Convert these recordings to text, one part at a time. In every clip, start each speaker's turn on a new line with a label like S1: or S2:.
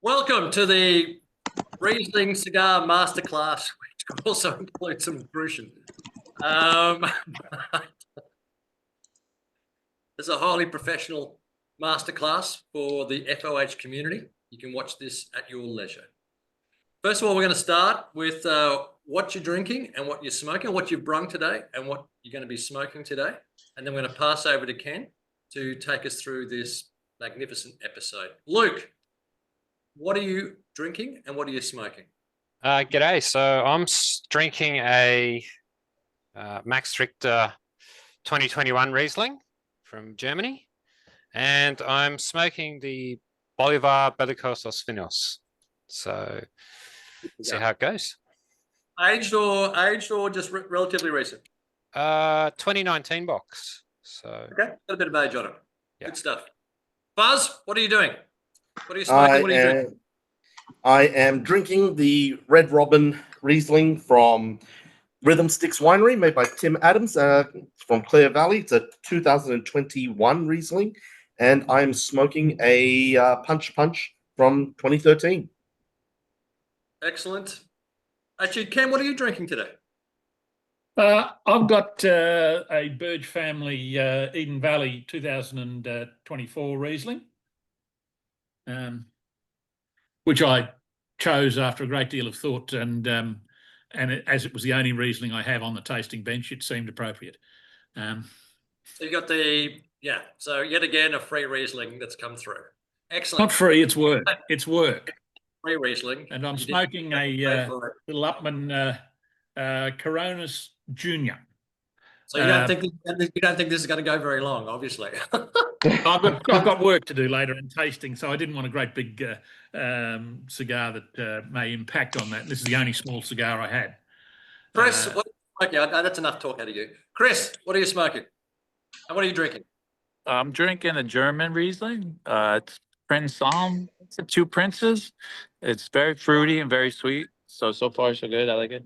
S1: Welcome to the Riesling Cigar Masterclass, which could also include some Grushin. It's a highly professional masterclass for the FOH community. You can watch this at your leisure. First of all, we're going to start with what you're drinking and what you're smoking, what you've brung today and what you're going to be smoking today. And then we're going to pass over to Ken to take us through this magnificent episode. Luke, what are you drinking and what are you smoking?
S2: G'day. So I'm drinking a Max Richter 2021 Riesling from Germany, and I'm smoking the Bolivar Belicosos Finos. So see how it goes.
S1: Aged or just relatively recent?
S2: 2019 box. So
S1: okay, got a bit of age on it.
S2: Yeah.
S1: Good stuff. Buzz, what are you doing? What are you smoking? What are you drinking?
S3: I am drinking the Red Robin Riesling from Rhythm Sticks Winery, made by Tim Adams from Clare Valley. It's a 2021 Riesling, and I'm smoking a Punch from 2013.
S1: Excellent. Actually, Ken, what are you drinking today?
S4: I've got a Burge Family Eden Valley 2024 Riesling, which I chose after a great deal of thought, and as it was the only Riesling I have on the tasting bench, it seemed appropriate.
S1: So you got so yet again a free Riesling that's come through. Excellent.
S4: Not free, it's work. It's work.
S1: Free Riesling.
S4: And I'm smoking a little Upman Coronas Junior.
S1: So you don't think this is going to go very long, obviously.
S4: I've got work to do later in tasting, so I didn't want a great big cigar that may impact on that. This is the only small cigar I had.
S1: Chris, that's enough talk out of you. Chris, what are you smoking? And what are you drinking?
S5: I'm drinking a German Riesling. It's Prince Salm. It's Two Princes. It's very fruity and very sweet. So far, so good. I like it.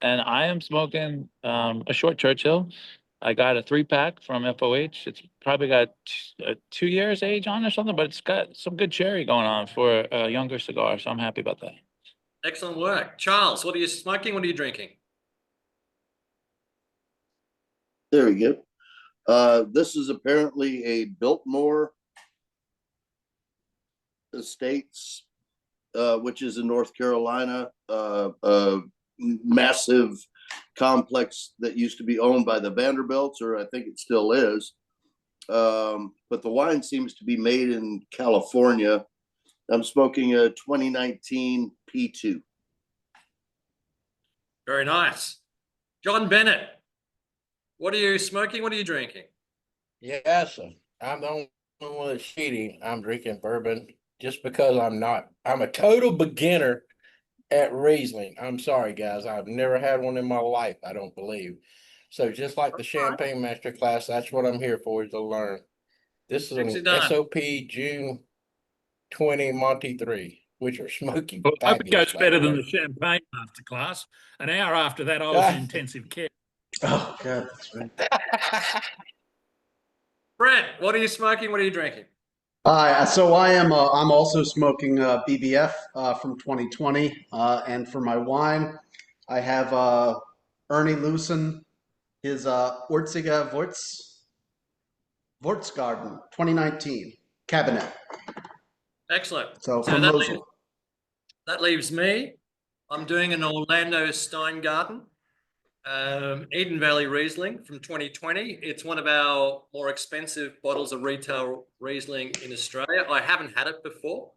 S5: And I am smoking a short Churchill. I got a 3-pack from FOH. It's probably got 2 years age on it or something, but it's got some good cherry going on for a younger cigar. So I'm happy about that.
S1: Excellent work. Charles, what are you smoking? What are you drinking?
S6: There we go. This is apparently a Biltmore Estates, which is in North Carolina, massive complex that used to be owned by the Vanderbilts, or I think it still is. But the wine seems to be made in California. I'm smoking a 2019 P2.
S1: Very nice. John Bennett, what are you smoking? What are you drinking?
S7: Yes, I'm the only one that's cheating. I'm drinking bourbon just because I'm a total beginner at Riesling. I'm sorry, guys. I've never had one in my life, I don't believe. So just like the Champagne Masterclass, that's what I'm here for, is to learn. This is an SOP June 20 Monty 3, which are smoking.
S4: Well, I hope it goes better than the Champagne Masterclass. An hour after that, I was in intensive care.
S7: Oh, God. That's right.
S1: Brett, what are you smoking? What are you drinking?
S8: So I'm also smoking BBF from 2020, and for my wine, I have Ernie Loosen, his Orziger Wurzgarten 2019 Cabinet.
S1: Excellent.
S8: So
S1: that leaves me. I'm doing an Orlando Steingarten Eden Valley Riesling from 2020. It's one of our more expensive bottles of retail Riesling in Australia. I haven't had it before.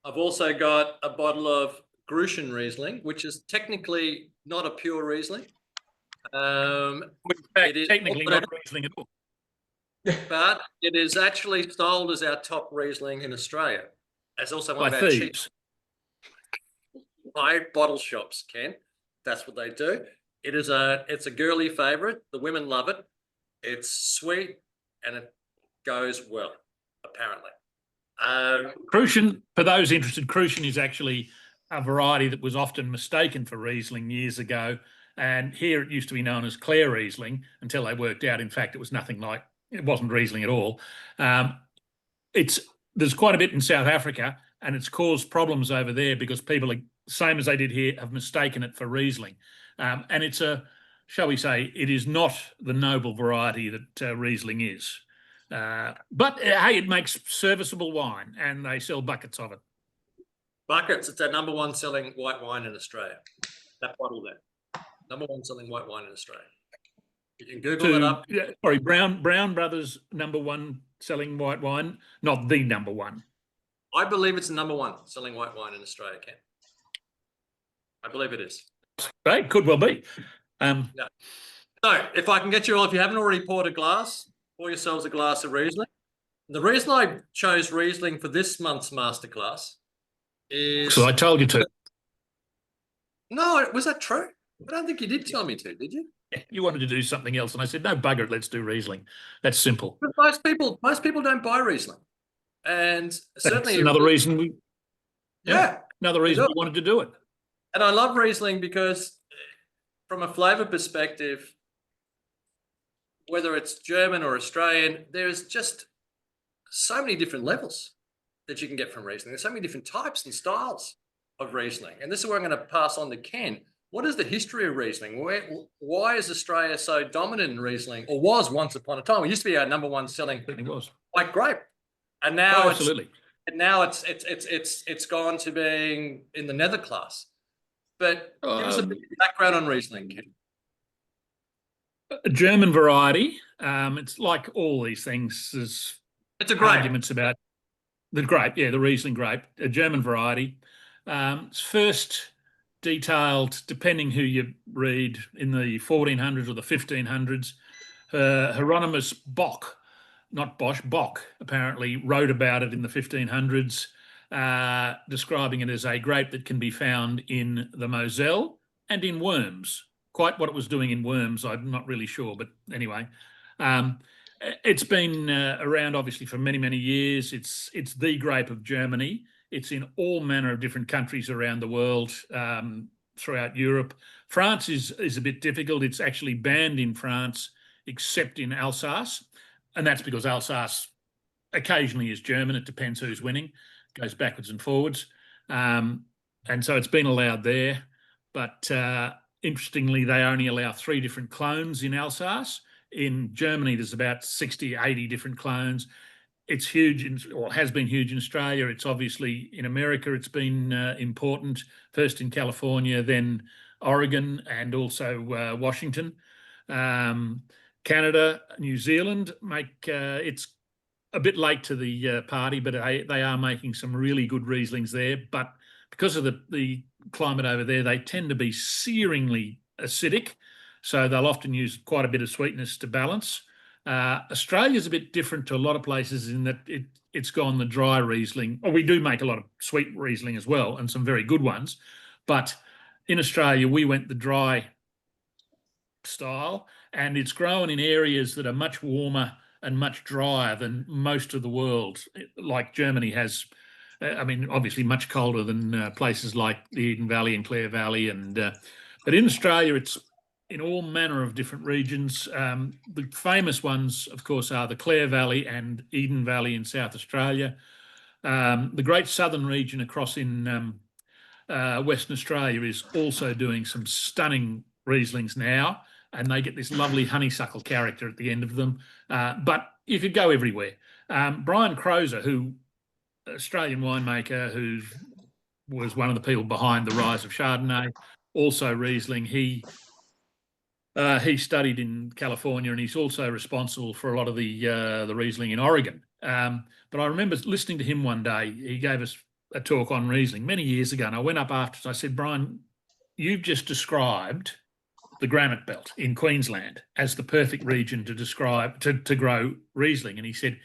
S1: I've also got a bottle of Grushin Riesling, which is technically not a pure Riesling.
S4: It is technically not Riesling at all.
S1: But it is actually sold as our top Riesling in Australia. It's also one of our cheap bottle shops, Ken. That's what they do. It's a girly favorite. The women love it. It's sweet and it goes well, apparently.
S4: Grushin, for those interested, Grushin is actually a variety that was often mistaken for Riesling years ago. And here it used to be known as Clare Riesling until they worked out, in fact, it was nothing like, it wasn't Riesling at all. There's quite a bit in South Africa, and it's caused problems over there because people, are, same as they did here, have mistaken it for Riesling. And it's shall we say, it is not the noble variety that Riesling is. But hey, it makes serviceable wine, and they sell buckets of it.
S1: Buckets, it's our number one selling white wine in Australia. That bottle there. Number one selling white wine in Australia. You can Google it up.
S4: Sorry, Brown Brothers number one selling white wine, not the number one.
S1: I believe it's the number one selling white wine in Australia, Ken. I believe it is.
S4: It could well be.
S1: Yeah. So if I can get you all, if you haven't already poured a glass, pour yourselves a glass of Riesling. The reason I chose Riesling for this month's masterclass is...
S4: So I told you to.
S1: No, was that true? I don't think you did tell me to, did you?
S4: You wanted to do something else, and I said, no, bugger it, let's do Riesling. That's simple.
S1: But most people don't buy Riesling. And certainly...
S4: That's another reason we...
S1: Yeah.
S4: Another reason we wanted to do it.
S1: And I love Riesling because from a flavour perspective, whether it's German or Australian, there's just so many different levels that you can get from Riesling. There's so many different types and styles of Riesling. And this is where I'm going to pass on to Ken. What is the history of Riesling? Why is Australia so dominant in Riesling, or was once upon a time? It used to be our number one selling white grape, and now it's gone to being in the nether class. But give us a bit of background on Riesling, Ken.
S4: A German variety. It's like all these things. There's arguments about the grape. Yeah, the Riesling grape, a German variety. It's first detailed, depending who you read, in the 1400s or the 1500s. Hieronymus Bock, not Bosch, Bock, apparently wrote about it in the 1500s, describing it as a grape that can be found in the Moselle and in Worms. Quite what it was doing in Worms, I'm not really sure, but anyway. It's been around, obviously, for many, many years. It's the grape of Germany. It's in all manner of different countries around the world, throughout Europe. France is a bit difficult. It's actually banned in France, except in Alsace. And that's because Alsace occasionally is German. It depends who's winning. It goes backwards and forwards. And so it's been allowed there. But interestingly, they only allow 3 different clones in Alsace. In Germany, there's about 60, 80 different clones. It's huge, or has been huge in Australia. It's obviously in America, it's been important, first in California, then Oregon, and also Washington. Canada, New Zealand it's a bit late to the party, but they are making some really good Rieslings there. But because of the climate over there, they tend to be searingly acidic. So they'll often use quite a bit of sweetness to balance. Australia's a bit different to a lot of places in that it's gone the dry Riesling. Well, we do make a lot of sweet Riesling as well, and some very good ones. But in Australia, we went the dry style, and it's grown in areas that are much warmer and much drier than most of the world, like Germany has. I mean, obviously much colder than places like the Eden Valley and Clare Valley. But in Australia, it's in all manner of different regions. The famous ones, of course, are the Clare Valley and Eden Valley in South Australia. The Great Southern region across in Western Australia is also doing some stunning Rieslings now, and they get this lovely honeysuckle character at the end of them. But you could go everywhere. Brian Crozer, Australian winemaker, who was one of the people behind the rise of Chardonnay, also Riesling. He studied in California, and he's also responsible for a lot of the Riesling in Oregon. But I remember listening to him one day. He gave us a talk on Riesling many years ago, and I went up after and I said, Brian, you've just described the Granite Belt in Queensland as the perfect region to grow Riesling. And he said,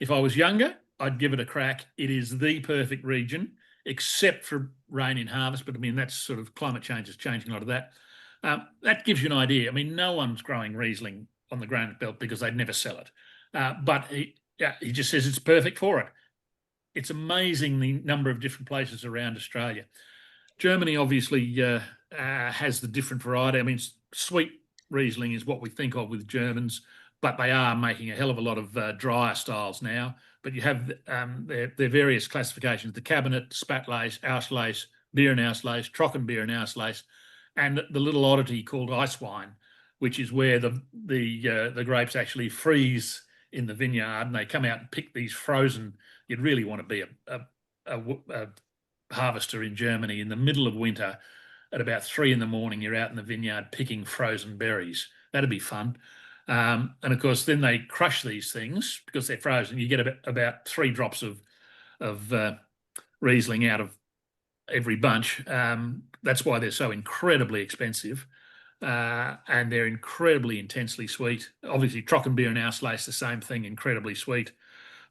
S4: if I was younger, I'd give it a crack. It is the perfect region, except for rain in harvest. But I mean, that's sort of climate change is changing a lot of that. That gives you an idea. I mean, no one's growing Riesling on the Granite Belt because they'd never sell it. But he just says it's perfect for it. It's amazing the number of different places around Australia. Germany obviously has the different variety. I mean, sweet Riesling is what we think of with Germans, but they are making a hell of a lot of drier styles now. but you have their various classifications: the Cabinet, Spätlese, Auslese, Beer and Auslese, Trockenbeer and Auslese, and the little oddity called ice wine, which is where the grapes actually freeze in the vineyard and they come out and pick these frozen. You'd really want to be a harvester in Germany in the middle of winter at about 3 a.m. You're out in the vineyard picking frozen berries. That'd be fun. And of course, then they crush these things because they're frozen. You get about 3 drops of Riesling out of every bunch. That's why they're so incredibly expensive. And they're incredibly intensely sweet. Obviously, Trockenbeer and Auslese, the same thing, incredibly sweet.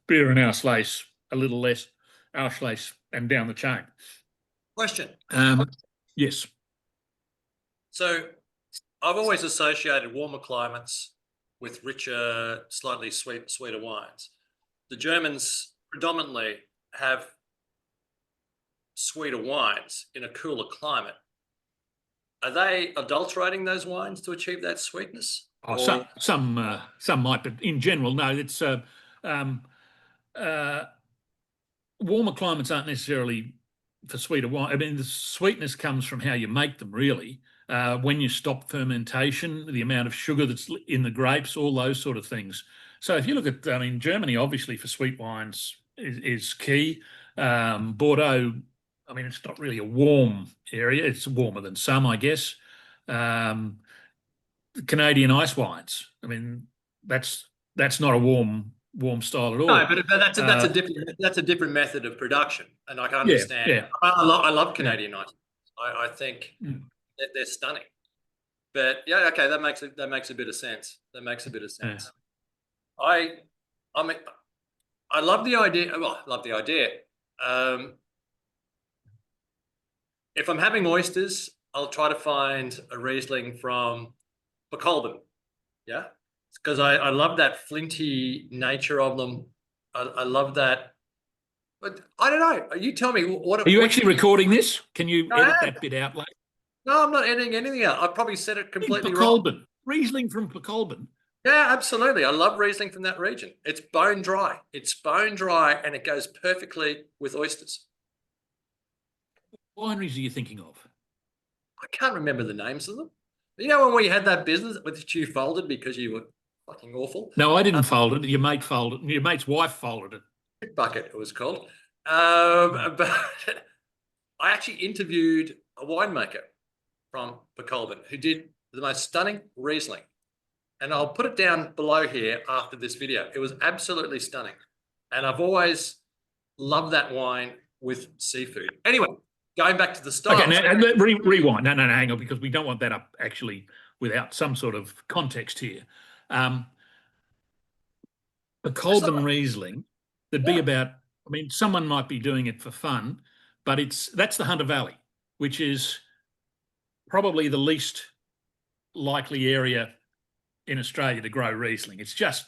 S4: Beer and Auslese, a little less. Auslese and down the chain.
S1: Question.
S4: Yes.
S1: So I've always associated warmer climates with richer, slightly sweeter wines. The Germans predominantly have sweeter wines in a cooler climate. Are they adulterating those wines to achieve that sweetness?
S4: Oh, some might, but in general, no. It's warmer climates aren't necessarily for sweeter wine. I mean, the sweetness comes from how you make them, really. When you stop fermentation, the amount of sugar that's in the grapes, all those sort of things. So if you look at, I mean, Germany, obviously for sweet wines is key. Bordeaux, I mean, it's not really a warm area. It's warmer than some, I guess. Canadian ice wines. I mean, that's not a warm style at all.
S1: No, but that's a different method of production, and I can understand.
S4: Yeah.
S1: I love Canadian ice. I think that they're stunning. But yeah, okay, that makes a bit of sense. That makes a bit of sense. Yeah. I mean, I love the idea. Well, I love the idea. If I'm having oysters, I'll try to find a Riesling from Pakolben. Yeah. Because I love that flinty nature of them. I love that. But I don't know. You tell me what.
S4: Are you actually recording this? Can you edit that bit out later?
S1: No, I'm not editing anything out. I probably said it completely
S4: Pakolben.
S1: wrong.
S4: Riesling from Pakolben.
S1: Yeah, absolutely. I love Riesling from that region. It's bone dry. It's bone dry, and it goes perfectly with oysters.
S4: What wineries are you thinking of?
S1: I can't remember the names of them. You know when we had that business which you folded because you were fucking awful?
S4: No, I didn't fold it. Your mate folded it. Your mate's wife folded it.
S1: Bucket, it was called. But I actually interviewed a winemaker from Pakolben who did the most stunning Riesling. And I'll put it down below here after this video. It was absolutely stunning. And I've always loved that wine with seafood. Anyway, going back to the style.
S4: Okay, now, rewind. No, hang on, because we don't want that up actually without some sort of context here. Pakolben Riesling, there'd be about, I mean, someone might be doing it for fun, but that's the Hunter Valley, which is probably the least likely area in Australia to grow Riesling. It just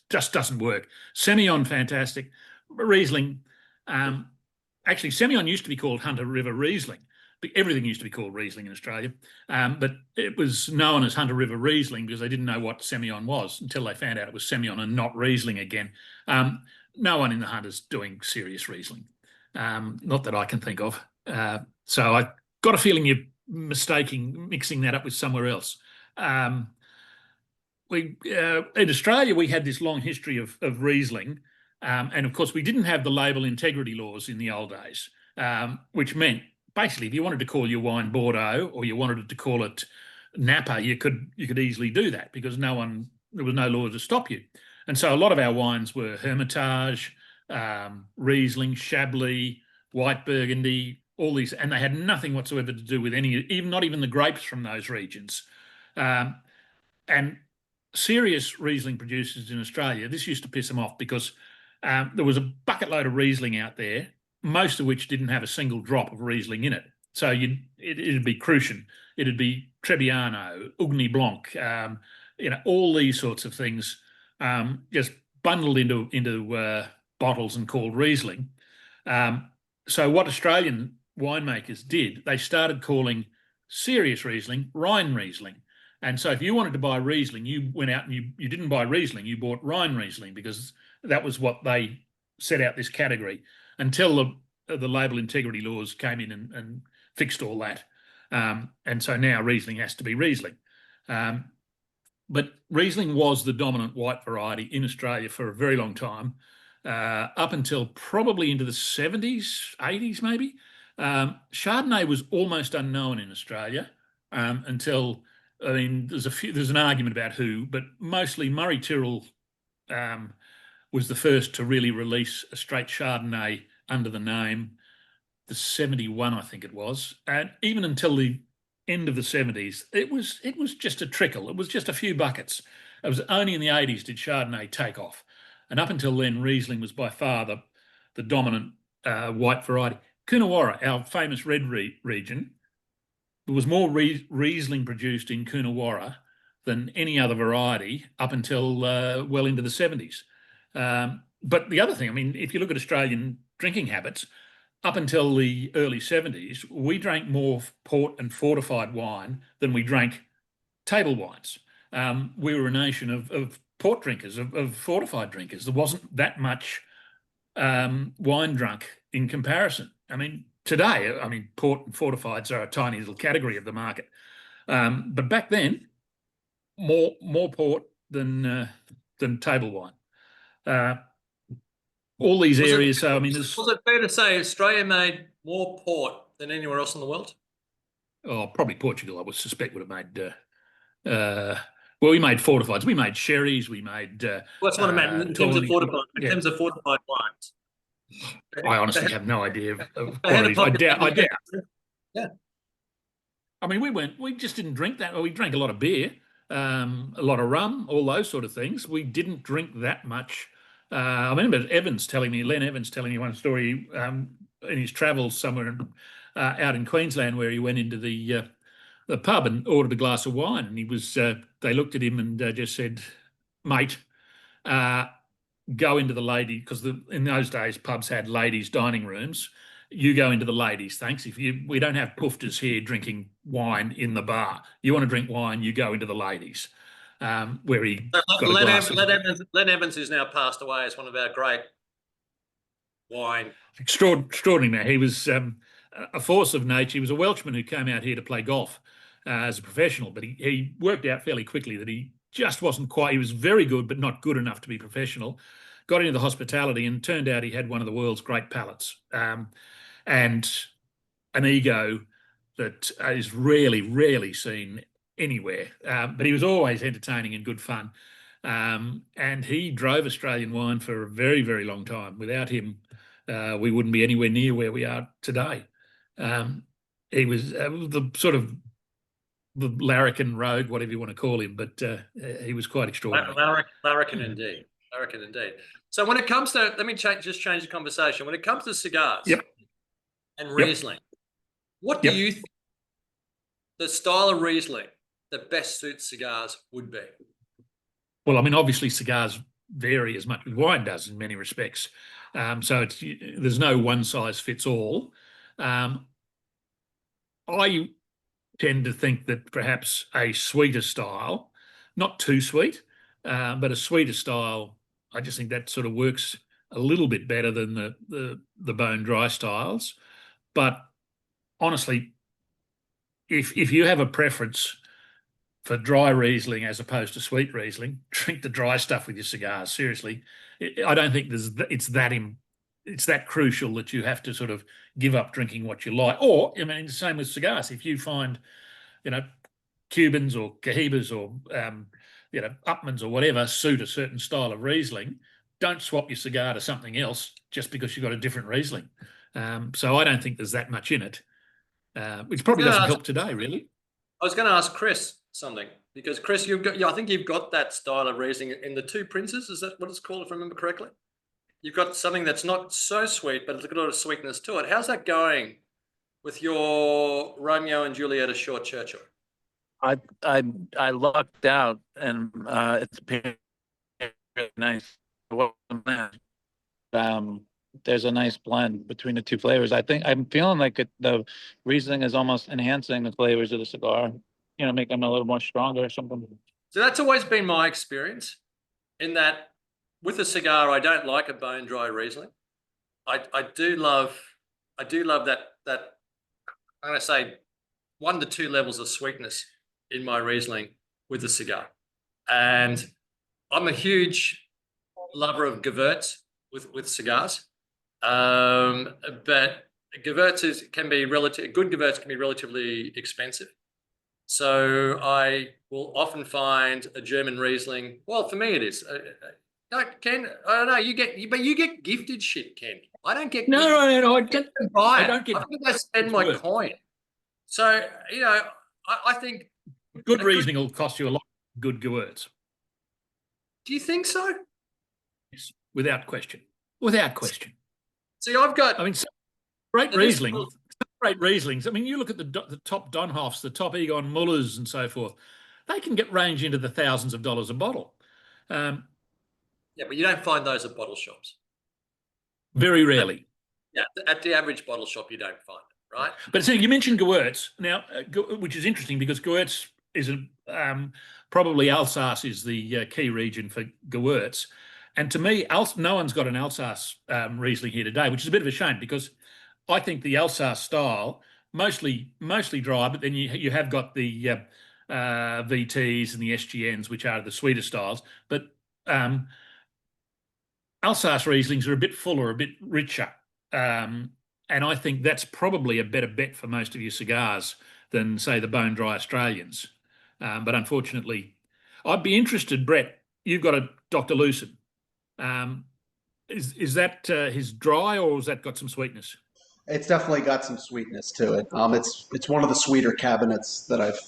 S4: doesn't work. Semillon, fantastic. Riesling, actually, Semillon used to be called Hunter River Riesling. Everything used to be called Riesling in Australia, but it was known as Hunter River Riesling because they didn't know what Semillon was until they found out it was Semillon and not Riesling again. No one in the Hunter's doing serious Riesling, not that I can think of. So I got a feeling you're mixing that up with somewhere else. In Australia, we had this long history of Riesling, and of course, we didn't have the label integrity laws in the old days, which meant basically if you wanted to call your wine Bordeaux or you wanted to call it Napa, you could easily do that because there was no law to stop you. And so a lot of our wines were Hermitage, Riesling, Chablis, White Burgundy, all these, and they had nothing whatsoever to do with not even the grapes from those regions. And serious Riesling producers in Australia, this used to piss them off because there was a bucket load of Riesling out there, most of which didn't have a single drop of Riesling in it. So it'd be Crucian, it'd be Trebbiano, Ugni Blanc, all these sorts of things, just bundled into bottles and called Riesling. So what Australian winemakers did, they started calling serious Riesling Rhine Riesling. And so if you wanted to buy Riesling, you went out and you didn't buy Riesling, you bought Rhine Riesling because that was what they set out this category until the label integrity laws came in and fixed all that. And so now Riesling has to be Riesling. But Riesling was the dominant white variety in Australia for a very long time, up until probably into the 70s, 80s maybe. Chardonnay was almost unknown in Australia until, I mean, there's an argument about who, but mostly Murray Tyrrell was the first to really release a straight Chardonnay under the name, the 71, I think it was. And even until the end of the 70s, it was just a trickle. It was just a few buckets. It was only in the 80s did Chardonnay take off. And up until then, Riesling was by far the dominant white variety. Coonawarra, our famous red region, there was more Riesling produced in Coonawarra than any other variety up until well into the 70s. But the other thing, I mean, if you look at Australian drinking habits, up until the early 70s, we drank more port and fortified wine than we drank table wines. We were a nation of port drinkers, of fortified drinkers. There wasn't that much wine drunk in comparison. I mean, today, I mean, port and fortifieds are a tiny little category of the market. But back then, more port than table wine. All these areas. So I mean,
S1: was it fair to say Australia made more port than anywhere else in the world?
S4: Oh, probably Portugal. I would suspect would have made. Well, we made fortifieds. We made sherries. We made.
S1: Well, that's what I meant in terms of fortified. In terms of fortified wines.
S4: I honestly have no idea of
S1: They had a
S4: quantities. I doubt.
S1: Yeah.
S4: I mean, we just didn't drink that. We drank a lot of beer, a lot of rum, all those sort of things. We didn't drink that much. I remember Len Evans telling me one story in his travels somewhere out in Queensland where he went into the pub and ordered a glass of wine, and he was. They looked at him and just said, "Mate, go into the lady," because in those days pubs had ladies' dining rooms. You go into the ladies, thanks. We don't have poofters here drinking wine in the bar. You want to drink wine, you go into the ladies. Where he
S1: Len Evans, who's now passed away, is one of our great wine.
S4: Extraordinary man. He was a force of nature. He was a Welshman who came out here to play golf as a professional, but he worked out fairly quickly that he just wasn't quite. He was very good, but not good enough to be professional. Got into the hospitality, and turned out he had one of the world's great palates and an ego that is rarely seen anywhere. But he was always entertaining and good fun. And he drove Australian wine for a very, very long time. Without him, we wouldn't be anywhere near where we are today. He was the sort of the larrikin rogue, whatever you want to call him, but he was quite extraordinary.
S1: Larrikin indeed. Larrikin indeed. So when it comes to, let me change the conversation. When it comes to cigars and Riesling, what do you think the style of Riesling that best suits cigars would be?
S4: Well, I mean, obviously cigars vary as much as wine does in many respects. So there's no one size fits all. I tend to think that perhaps a sweeter style, not too sweet, but a sweeter style, I just think that sort of works a little bit better than the bone dry styles. But honestly, if you have a preference for dry Riesling as opposed to sweet Riesling, drink the dry stuff with your cigars. Seriously, I don't think it's that crucial that you have to sort of give up drinking what you like. Or, I mean, the same with cigars. If you find, Cubans or Cohibas or, Upmans or whatever suit a certain style of Riesling, don't swap your cigar to something else just because you've got a different Riesling. So I don't think there's that much in it, which probably doesn't help today, really.
S1: I was going to ask Chris something, because Chris, I think you've got that style of Riesling in the Two Princes. Is that what it's called, if I remember correctly? You've got something that's not so sweet, but it's got a lot of sweetness to it. How's that going with your Romeo and Juliet of Short Churchill?
S5: I lucked out, and it's really nice. There's a nice blend between the two flavors. I think I'm feeling like the Riesling is almost enhancing the flavors of the cigar. Make them a little more stronger or something.
S1: So that's always been my experience, in that with a cigar, I don't like a bone dry Riesling. I do love that I'm going to say 1 to 2 levels of sweetness in my Riesling with a cigar. And I'm a huge lover of Gewürz with cigars. But Gewürz can be good Gewürz can be relatively expensive. So I will often find a German Riesling. Well, for me it is. No, Ken, I don't know. You get gifted shit, Ken. I don't get.
S4: No, I don't.
S1: I
S4: don't get.
S1: I think I spend
S4: it's
S1: my
S4: worth.
S1: coin. So I think
S4: Good Riesling will cost you a lot. Good Gewürz.
S1: Do you think so?
S4: Yes, without question. Without question.
S1: See, I've got.
S4: I mean, great Riesling. Great Rieslings. I mean, you look at the top Donhoffs, the top Egon Mullers, and so forth. They can get range into the thousands of dollars a bottle.
S1: Yeah, but you don't find those at bottle shops.
S4: Very rarely.
S1: Yeah, at the average bottle shop, you don't find it, right?
S4: But so you mentioned Gewürz now, which is interesting because Gewürz is probably Alsace is the key region for Gewürz, and to me, no one's got an Alsace Riesling here today, which is a bit of a shame because I think the Alsace style mostly dry, but then you have got the VTs and the SGNs, which are the sweeter styles, but Alsace Rieslings are a bit fuller, a bit richer. And I think that's probably a better bet for most of your cigars than, say, the bone dry Australians. But unfortunately, I'd be interested, Brett, you've got a Dr. Lucen. Is that his dry or has that got some sweetness?
S8: It's definitely got some sweetness to it. It's one of the sweeter cabinets that I've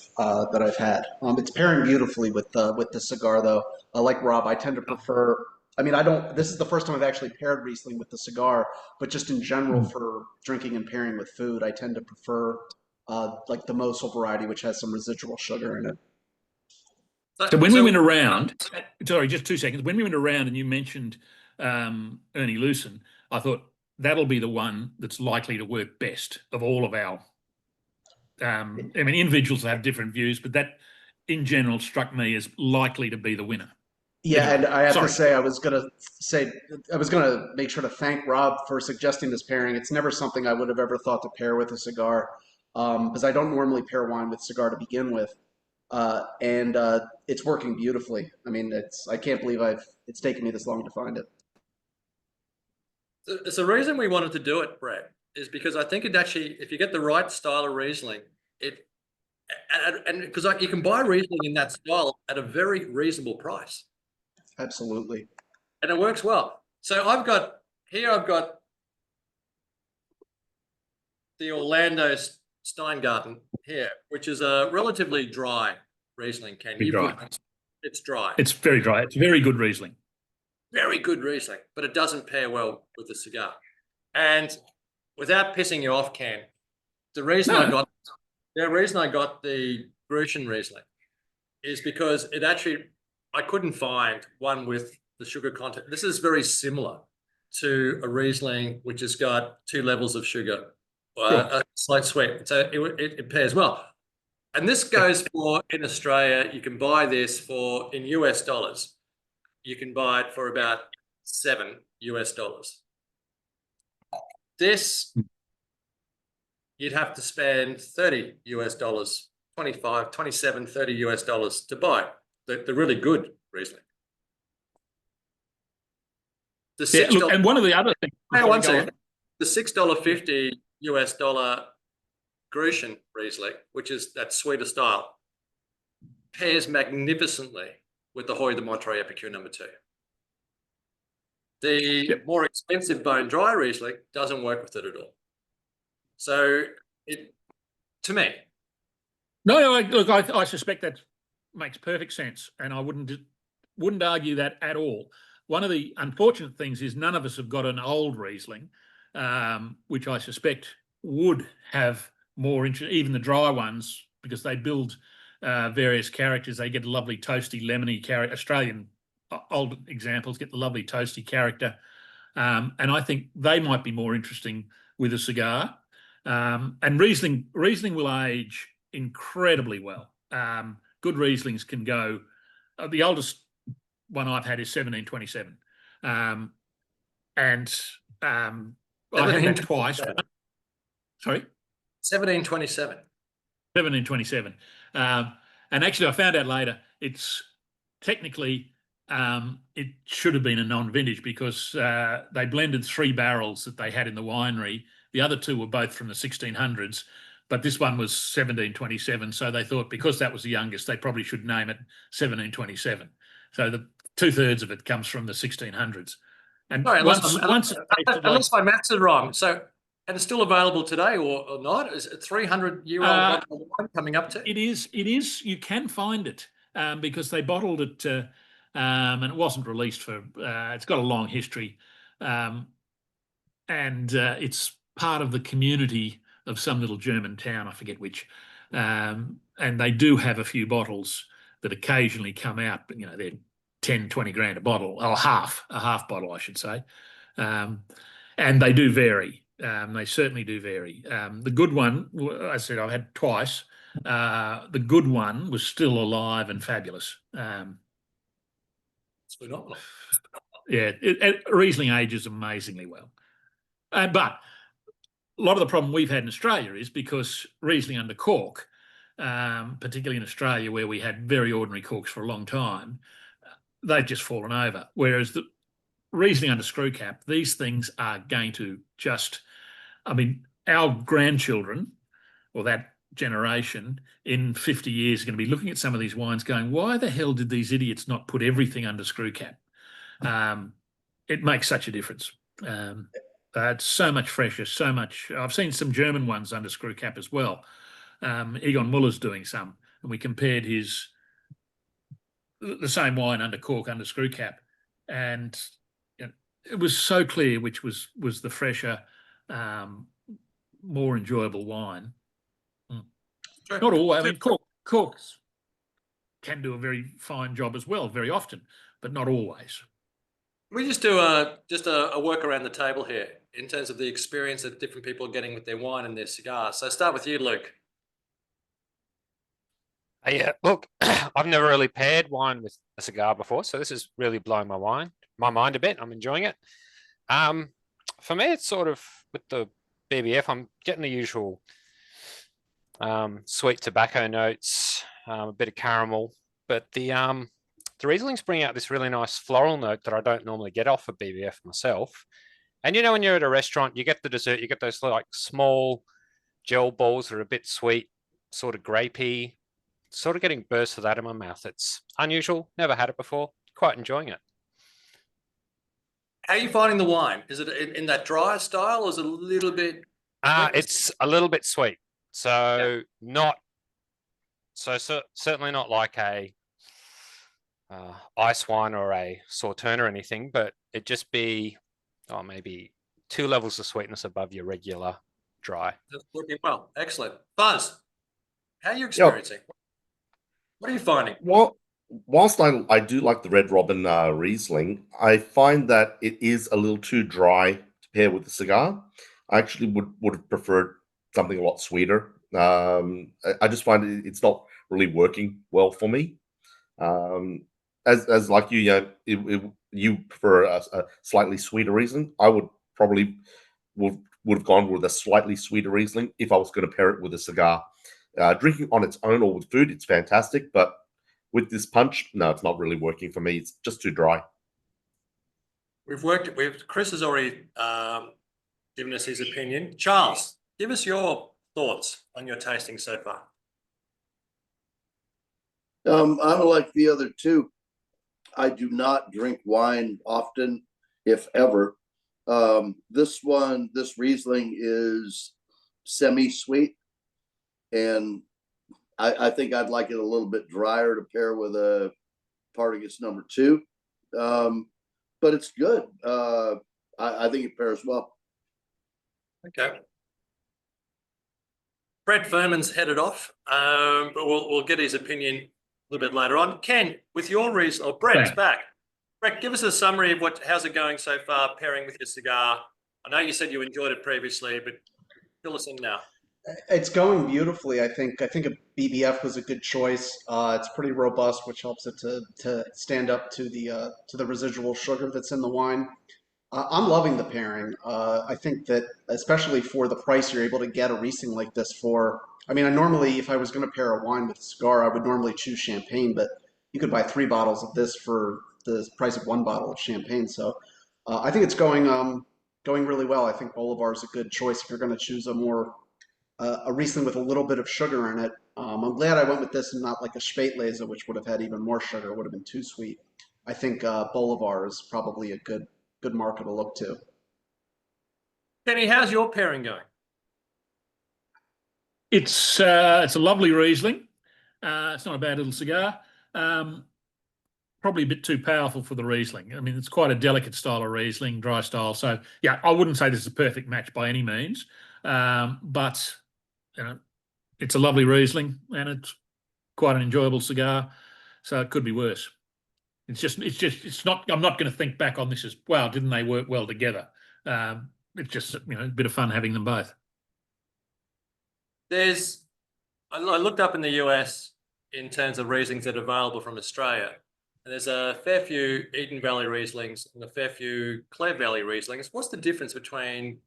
S8: had. It's pairing beautifully with the cigar, though. Like Rob, I tend to prefer. I mean, this is the first time I've actually paired Riesling with the cigar, but just in general for drinking and pairing with food, I tend to prefer like the Mosel variety, which has some residual sugar in it.
S4: So when we went around, sorry, just 2 seconds. When we went around and you mentioned Ernie Lucen, I thought that'll be the one that's likely to work best of all of our. I mean, individuals have different views, but that in general struck me as likely to be the winner.
S8: Yeah, and I have to say, I was gonna make sure to thank Rob for suggesting this pairing. It's never something I would have ever thought to pair with a cigar, because I don't normally pair wine with cigar to begin with, and it's working beautifully. I mean, I can't believe it's taken me this long to find it.
S1: It's the reason we wanted to do it, Brett, is because I think it actually, if you get the right style of Riesling, and because you can buy Riesling in that style at a very reasonable price.
S8: Absolutely.
S1: And it works well. So I've got the Orlando Steingarten here, which is a relatively dry Riesling. It's dry.
S4: It's very dry. It's very good Riesling.
S1: Very good Riesling, but it doesn't pair well with the cigar. And without pissing you off, Ken, the reason I got the Grushin Riesling is because I couldn't find one with the sugar content. This is very similar to a Riesling, which has got 2 levels of sugar, a slight sweet. So it pairs well. And this goes for, in Australia, you can buy this in US dollars. You can buy it for about $7 US. This, you'd have to spend $30 US, 25, 27, $30 US to buy the really good Riesling.
S4: And one of the other things.
S1: One second. The $6.50 US Grushin Riesling, which is that sweeter style, pairs magnificently with the Hoy de Monterey Epicure No. 2. The more expensive bone dry Riesling doesn't work with it at all. So to me.
S4: No, look, I suspect that makes perfect sense, and I wouldn't argue that at all. One of the unfortunate things is none of us have got an old Riesling, which I suspect would have more interest, even the dry ones, because they build various characters. They get a lovely toasty, lemony character. Australian old examples get the lovely toasty character. And I think they might be more interesting with a cigar. And Riesling will age incredibly well. Good Rieslings can go, the oldest one I've had is 1727. And I had him twice. Sorry?
S1: 1727.
S4: 1727. And actually, I found out later, it's technically, it should have been a non-vintage because they blended 3 barrels that they had in the winery. The other 2 were both from the 1600s, but this one was 1727. So they thought because that was the youngest, they probably should name it 1727. So the 2/3 of it comes from the 1600s. And
S1: Sorry,
S4: once
S1: my maths are wrong. So, and it's still available today or not? Is it 300-year-old bottle of wine coming up to?
S4: It is. You can find it because they bottled it and it wasn't released for. It's got a long history, and it's part of the community of some little German town. I forget which, and they do have a few bottles that occasionally come out. But they're 10, 20 grand a bottle, or a half bottle, I should say, and they do vary. They certainly do vary. The good one, I said I've had twice. The good one was still alive and fabulous.
S1: It's phenomenal.
S4: Yeah, Riesling ages amazingly well. But a lot of the problem we've had in Australia is because Riesling under cork, particularly in Australia where we had very ordinary corks for a long time, they've just fallen over. Whereas the Riesling under screw cap, these things are going to just, our grandchildren or that generation in 50 years are going to be looking at some of these wines going, why the hell did these idiots not put everything under screw cap? It makes such a difference. It's so much fresher, so much. I've seen some German ones under screw cap as well. Egon Muller's doing some, and we compared the same wine under cork, under screw cap, and it was so clear which was the fresher, more enjoyable wine.
S1: Sure.
S4: Not always. Cork can do a very fine job as well, very often, but not always.
S1: We just do a work around the table here in terms of the experience that different people are getting with their wine and their cigars. So start with you, Luke.
S2: Yeah, look, I've never really paired wine with a cigar before, so this is really blowing my mind a bit. I'm enjoying it. For me, it's sort of with the BBF, I'm getting the usual sweet tobacco notes, a bit of caramel, but the Riesling's bringing out this really nice floral note that I don't normally get off of BBF myself. And when you're at a restaurant, you get the dessert, you get those like small gel balls that are a bit sweet, sort of grapey, sort of getting bursts of that in my mouth. It's unusual, never had it before, quite enjoying it.
S1: How are you finding the wine? Is it in that dry style or is it a little bit?
S2: It's a little bit sweet. So certainly not like a ice wine or a Sauterne or anything, but it just be maybe 2 levels of sweetness above your regular dry.
S1: That's working well. Excellent. Buzz, how are you experiencing? What are you finding?
S3: Well, whilst I do like the Red Robin Riesling, I find that it is a little too dry to pair with the cigar. I actually would have preferred something a lot sweeter. I just find it's not really working well for me. As like you, you prefer a slightly sweeter Riesling. I would probably would have gone with a slightly sweeter Riesling if I was going to pair it with a cigar. Drinking on its own or with food, it's fantastic, but with this punch, no, it's not really working for me. It's just too dry.
S1: Chris has already given us his opinion. Charles, give us your thoughts on your tasting so far.
S6: I'm like the other two. I do not drink wine often, if ever. This Riesling is semi-sweet, and I think I'd like it a little bit drier to pair with a Partagas number 2. But it's good. I think it pairs well.
S1: Okay. Brett Furman's headed off, but we'll get his opinion a little bit later on. Ken, with your Riesling, Brett's back. Brett, give us a summary of how's it going so far, pairing with your cigar. I know you said you enjoyed it previously, but fill us in now.
S8: It's going beautifully. I think a BBF was a good choice. It's pretty robust, which helps it to stand up to the residual sugar that's in the wine. I'm loving the pairing. I think that especially for the price you're able to get a Riesling like this for. I mean, I normally, if I was going to pair a wine with a cigar, I would normally choose champagne, but you could buy 3 bottles of this for the price of 1 bottle of champagne. So I think it's going really well. I think Bolivar is a good choice if you're going to choose a Riesling with a little bit of sugar in it. I'm glad I went with this and not like a Spätlese, which would have had even more sugar. It would have been too sweet. I think Bolivar is probably a good market to look to.
S1: Kenny, how's your pairing going?
S4: It's a lovely Riesling. It's not a bad little cigar. Probably a bit too powerful for the Riesling. I mean, it's quite a delicate style of Riesling, dry style. So yeah, I wouldn't say this is a perfect match by any means, but you know, it's a lovely Riesling and it's quite an enjoyable cigar. So it could be worse. It's not. I'm not going to think back on this as wow, didn't they work well together? It's just a bit of fun having them both.
S1: I looked up in the US in terms of Rieslings that are available from Australia. And there's a fair few Eden Valley Rieslings and a fair few Clare Valley Rieslings. What's the difference between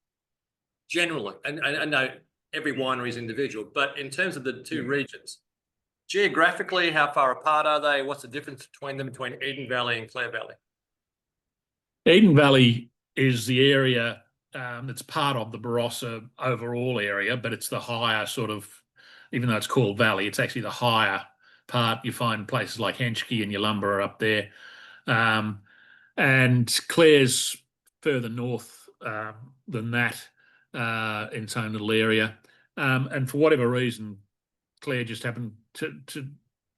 S1: generally, and I know every winery is individual, but in terms of the two regions, geographically, how far apart are they? What's the difference between them, between Eden Valley and Clare Valley?
S4: Eden Valley is the area that's part of the Barossa overall area, but it's the higher sort of, even though it's called Valley, it's actually the higher part. You find places like Henschke and Yalumba are up there. And Clare's further north than that in its own little area. And for whatever reason, Clare just happened to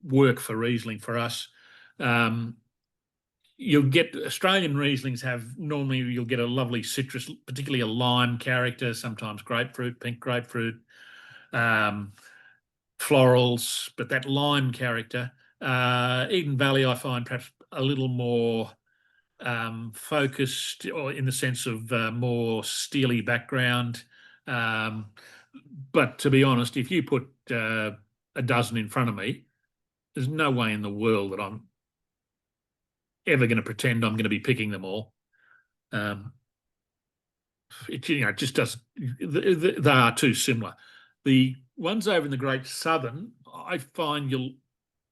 S4: work for Riesling for us. You'll get Australian Rieslings you'll get a lovely citrus, particularly a lime character, sometimes grapefruit, pink grapefruit, florals, but that lime character. Eden Valley, I find perhaps a little more focused, or in the sense of more steely background. But to be honest, if you put a dozen in front of me, there's no way in the world that I'm ever going to pretend I'm going to be picking them all. It just doesn't. They are too similar. The ones over in the Great Southern, I find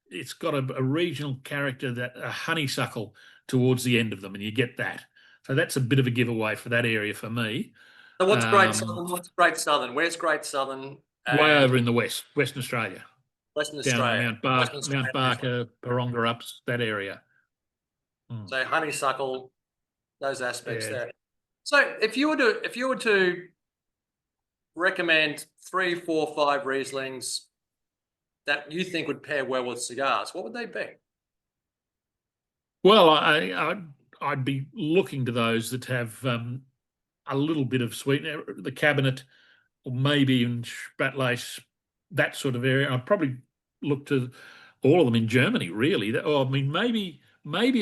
S4: it's got a regional character, that a honeysuckle towards the end of them, and you get that. So that's a bit of a giveaway for that area for me.
S1: So what's Great Southern? What's Great Southern? Where's Great Southern?
S4: Way over in the Western Australia.
S1: Western
S4: Down
S1: Australia.
S4: Mount Barker, Paronga ups, that area.
S1: So honeysuckle, those aspects there. So if you were to recommend 3, 4, 5 Rieslings that you think would pair well with cigars, what would they be?
S4: Well, I'd be looking to those that have a little bit of sweetener, the Cabinet, or maybe even Spätlese, that sort of area. I'd probably look to all of them in Germany, really. I mean, maybe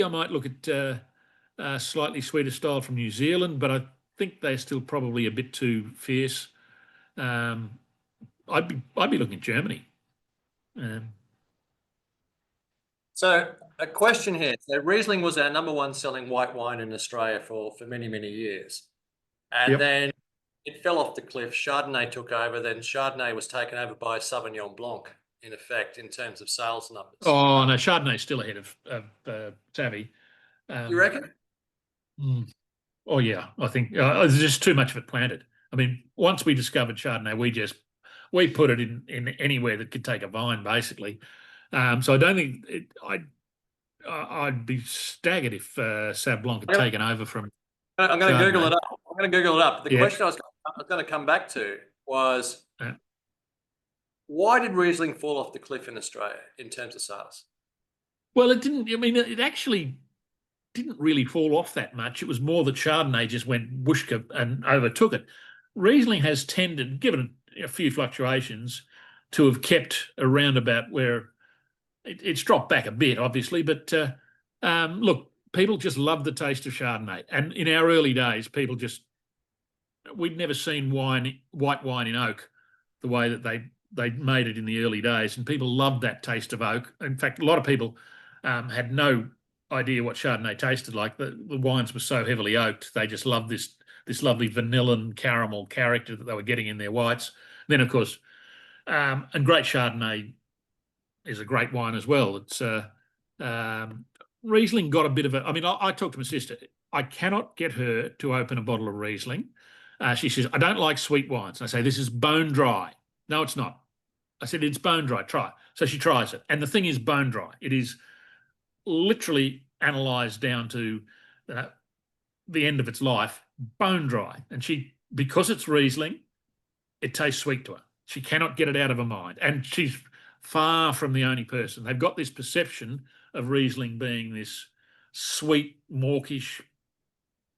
S4: I might look at a slightly sweeter style from New Zealand, but I think they're still probably a bit too fierce. I'd be looking at Germany.
S1: So a question here. So Riesling was our #1 selling white wine in Australia for many, many years. And then it fell off the cliff. Chardonnay took over. Then Chardonnay was taken over by Sauvignon Blanc, in effect, in terms of sales numbers.
S4: Oh, no, Chardonnay's still ahead of Savvy.
S1: You reckon?
S4: Oh, yeah, I think there's just too much of it planted. I mean, once we discovered Chardonnay, we put it in anywhere that could take a vine, basically. So I don't think I'd be staggered if Sauv Blanc had taken over from.
S1: I'm going to Google it up. The question I was going to come back to was, why did Riesling fall off the cliff in Australia in terms of sales?
S4: Well, it didn't. I mean, it actually didn't really fall off that much. It was more that Chardonnay just went whooshka and overtook it. Riesling has tended, given a few fluctuations, to have kept around about where it's dropped back a bit, obviously. But look, people just love the taste of Chardonnay. And in our early days, we'd never seen white wine in oak the way that they made it in the early days, and people loved that taste of oak. In fact, a lot of people had no idea what Chardonnay tasted like. The wines were so heavily oaked, they just loved this lovely vanilla and caramel character that they were getting in their whites. Then, of course, and great Chardonnay is a great wine as well. It's Riesling got a bit of a. I mean, I talked to my sister. I cannot get her to open a bottle of Riesling. She says, I don't like sweet wines. I say, this is bone dry. No, it's not. I said, it's bone dry. Try it. So she tries it. And the thing is bone dry. It is literally analysed down to the end of its life, bone dry. And because it's Riesling, it tastes sweet to her. She cannot get it out of her mind. And she's far from the only person. They've got this perception of Riesling being this sweet, mawkish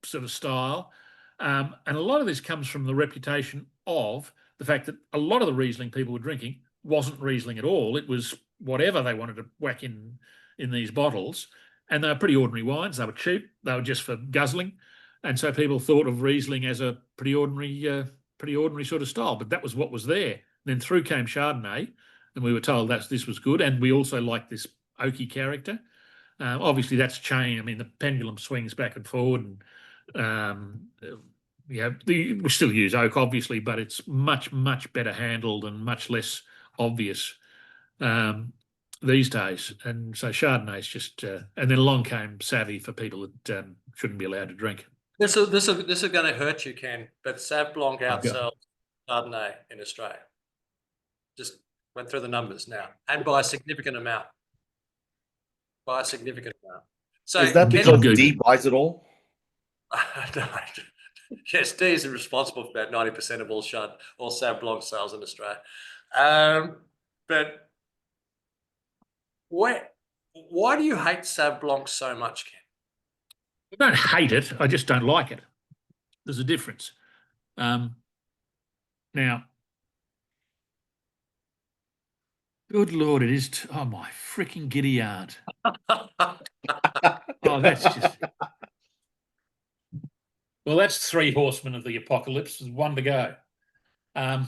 S4: sort of style. And a lot of this comes from the reputation of the fact that a lot of the Riesling people were drinking wasn't Riesling at all. It was whatever they wanted to whack in these bottles. And they were pretty ordinary wines. They were cheap. They were just for guzzling. And so people thought of Riesling as a pretty ordinary sort of style. But that was what was there. And then through came Chardonnay, and we were told this was good. And we also liked this oaky character. Obviously, that's changed. I mean, the pendulum swings back and forward, and we still use oak, obviously, but it's much, much better handled and much less obvious these days. And so Chardonnay is just, and then along came Savvy for people that shouldn't be allowed to drink.
S1: This is going to hurt you, Ken, but Sauv Blanc outsells Chardonnay in Australia. Just went through the numbers now, and by a significant amount. So
S3: is that because D buys it all?
S1: No. Yes, D is responsible for about 90% of all Sauv Blanc sales in Australia. But why do you hate Sauv Blanc so much, Ken?
S4: I don't hate it. I just don't like it. There's a difference. Now, good Lord, it is. Oh, my freaking giddy aunt. Oh, that's just. Well, that's 3 horsemen of the apocalypse. There's one to go. That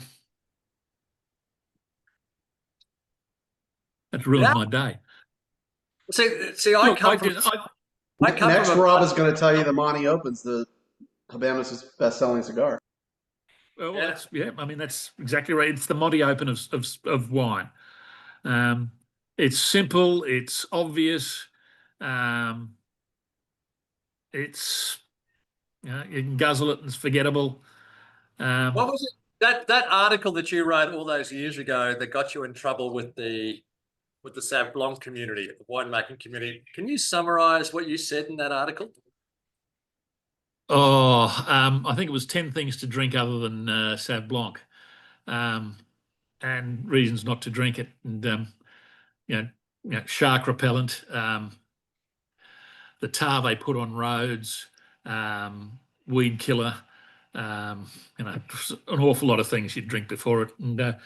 S4: ruined my day.
S1: See, I come from.
S8: Next, Rob is going to tell you the Monty opens the Habanos' best-selling cigar.
S4: Well, I mean, that's exactly right. It's the Monty Open of wine. It's simple. It's obvious. It's you can guzzle it and it's forgettable.
S1: What was it? That article that you wrote all those years ago that got you in trouble with the Sauv Blanc community, the winemaking community? Can you summarise what you said in that article?
S4: Oh, I think it was 10 things to drink other than Sauv Blanc, and reasons not to drink it, and shark repellent, the tar they put on roads, weed killer, an awful lot of things you'd drink before it. And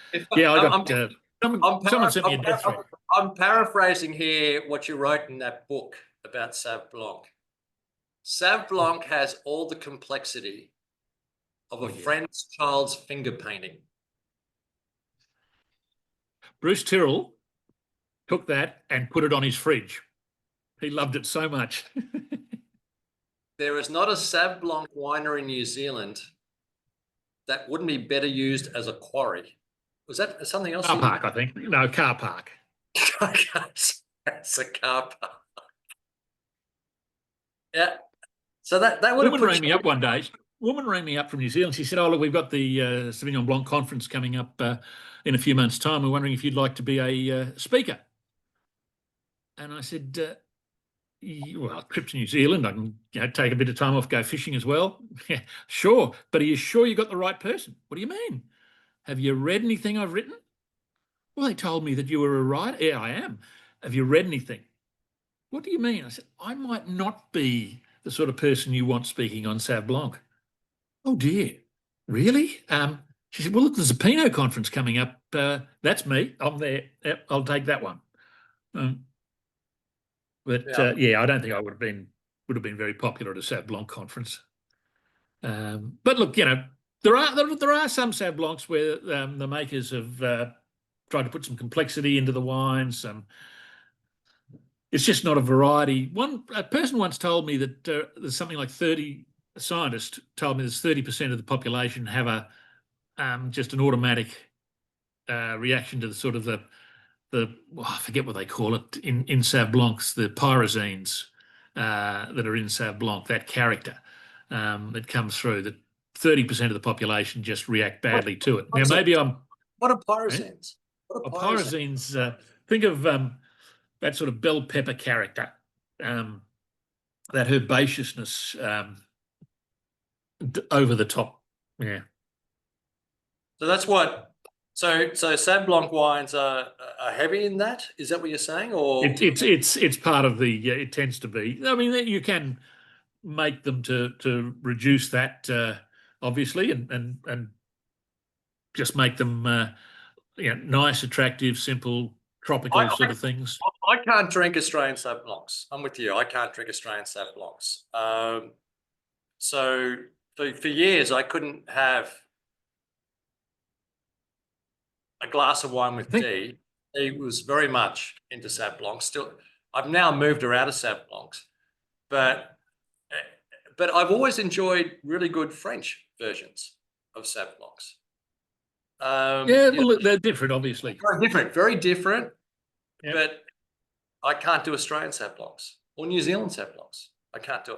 S4: someone sent me a death threat.
S1: I'm paraphrasing here what you wrote in that book about Sauv Blanc. Sauv Blanc has all the complexity of a friend's child's finger painting.
S4: Bruce Tyrrell took that and put it on his fridge. He loved it so much.
S1: There is not a Sauv Blanc winery in New Zealand that wouldn't be better used as a quarry. Was that something else?
S4: Car park, I think. No, car park.
S1: That's a car park. Yeah. So that would have
S4: rang me up one day. Woman rang me up from New Zealand. She said, "Oh, look, we've got the Sauvignon Blanc conference coming up in a few months' time. We're wondering if you'd like to be a speaker." And I said, "Well, trip to New Zealand. I can take a bit of time off, go fishing as well." "Yeah, sure. But are you sure you got the right person?" "What do you mean? Have you read anything I've written?" "Well, they told me that you were a writer." "Yeah, I am." "Have you read anything?" "What do you mean?" I said, "I might not be the sort of person you want speaking on Sauv Blanc." "Oh dear, really?" She said, "Well, look, there's a Pinot conference coming up. That's me. I'm there. Yep, I'll take that one." I don't think I would have been very popular at a Sauv Blanc conference. But look, There are some Sauv Blancs where the makers have tried to put some complexity into the wines. It's just not a variety. A person once told me that there's something like 30. A scientist told me there's 30% of the population have a just an automatic reaction to the sort of I forget what they call it in Sauv Blancs, the pyrazines that are in Sauv Blanc, that character that comes through, that 30% of the population just react badly to it. Now, maybe
S1: What are pyrazines? What are
S4: pyrazines, think of that sort of bell pepper character, that herbaceousness over the top. Yeah.
S1: So that's what. So Sauv Blanc wines are heavy in that. Is that what you're saying, or
S4: it's part of the? It tends to be. I mean, you can make them to reduce that, obviously, and just make them nice, attractive, simple, tropical sort of things.
S1: I can't drink Australian Sauv Blancs. I'm with you. I can't drink Australian Sauv Blancs. So for years, I couldn't have a glass of wine with tea. He was very much into Sauv Blancs. Still, I've now moved her out of Sauv Blancs, but I've always enjoyed really good French versions of Sauv Blancs.
S4: They're different, obviously.
S1: Very different.
S4: Yep.
S1: But I can't do Australian Sauv Blancs or New Zealand Sauv Blancs. I can't do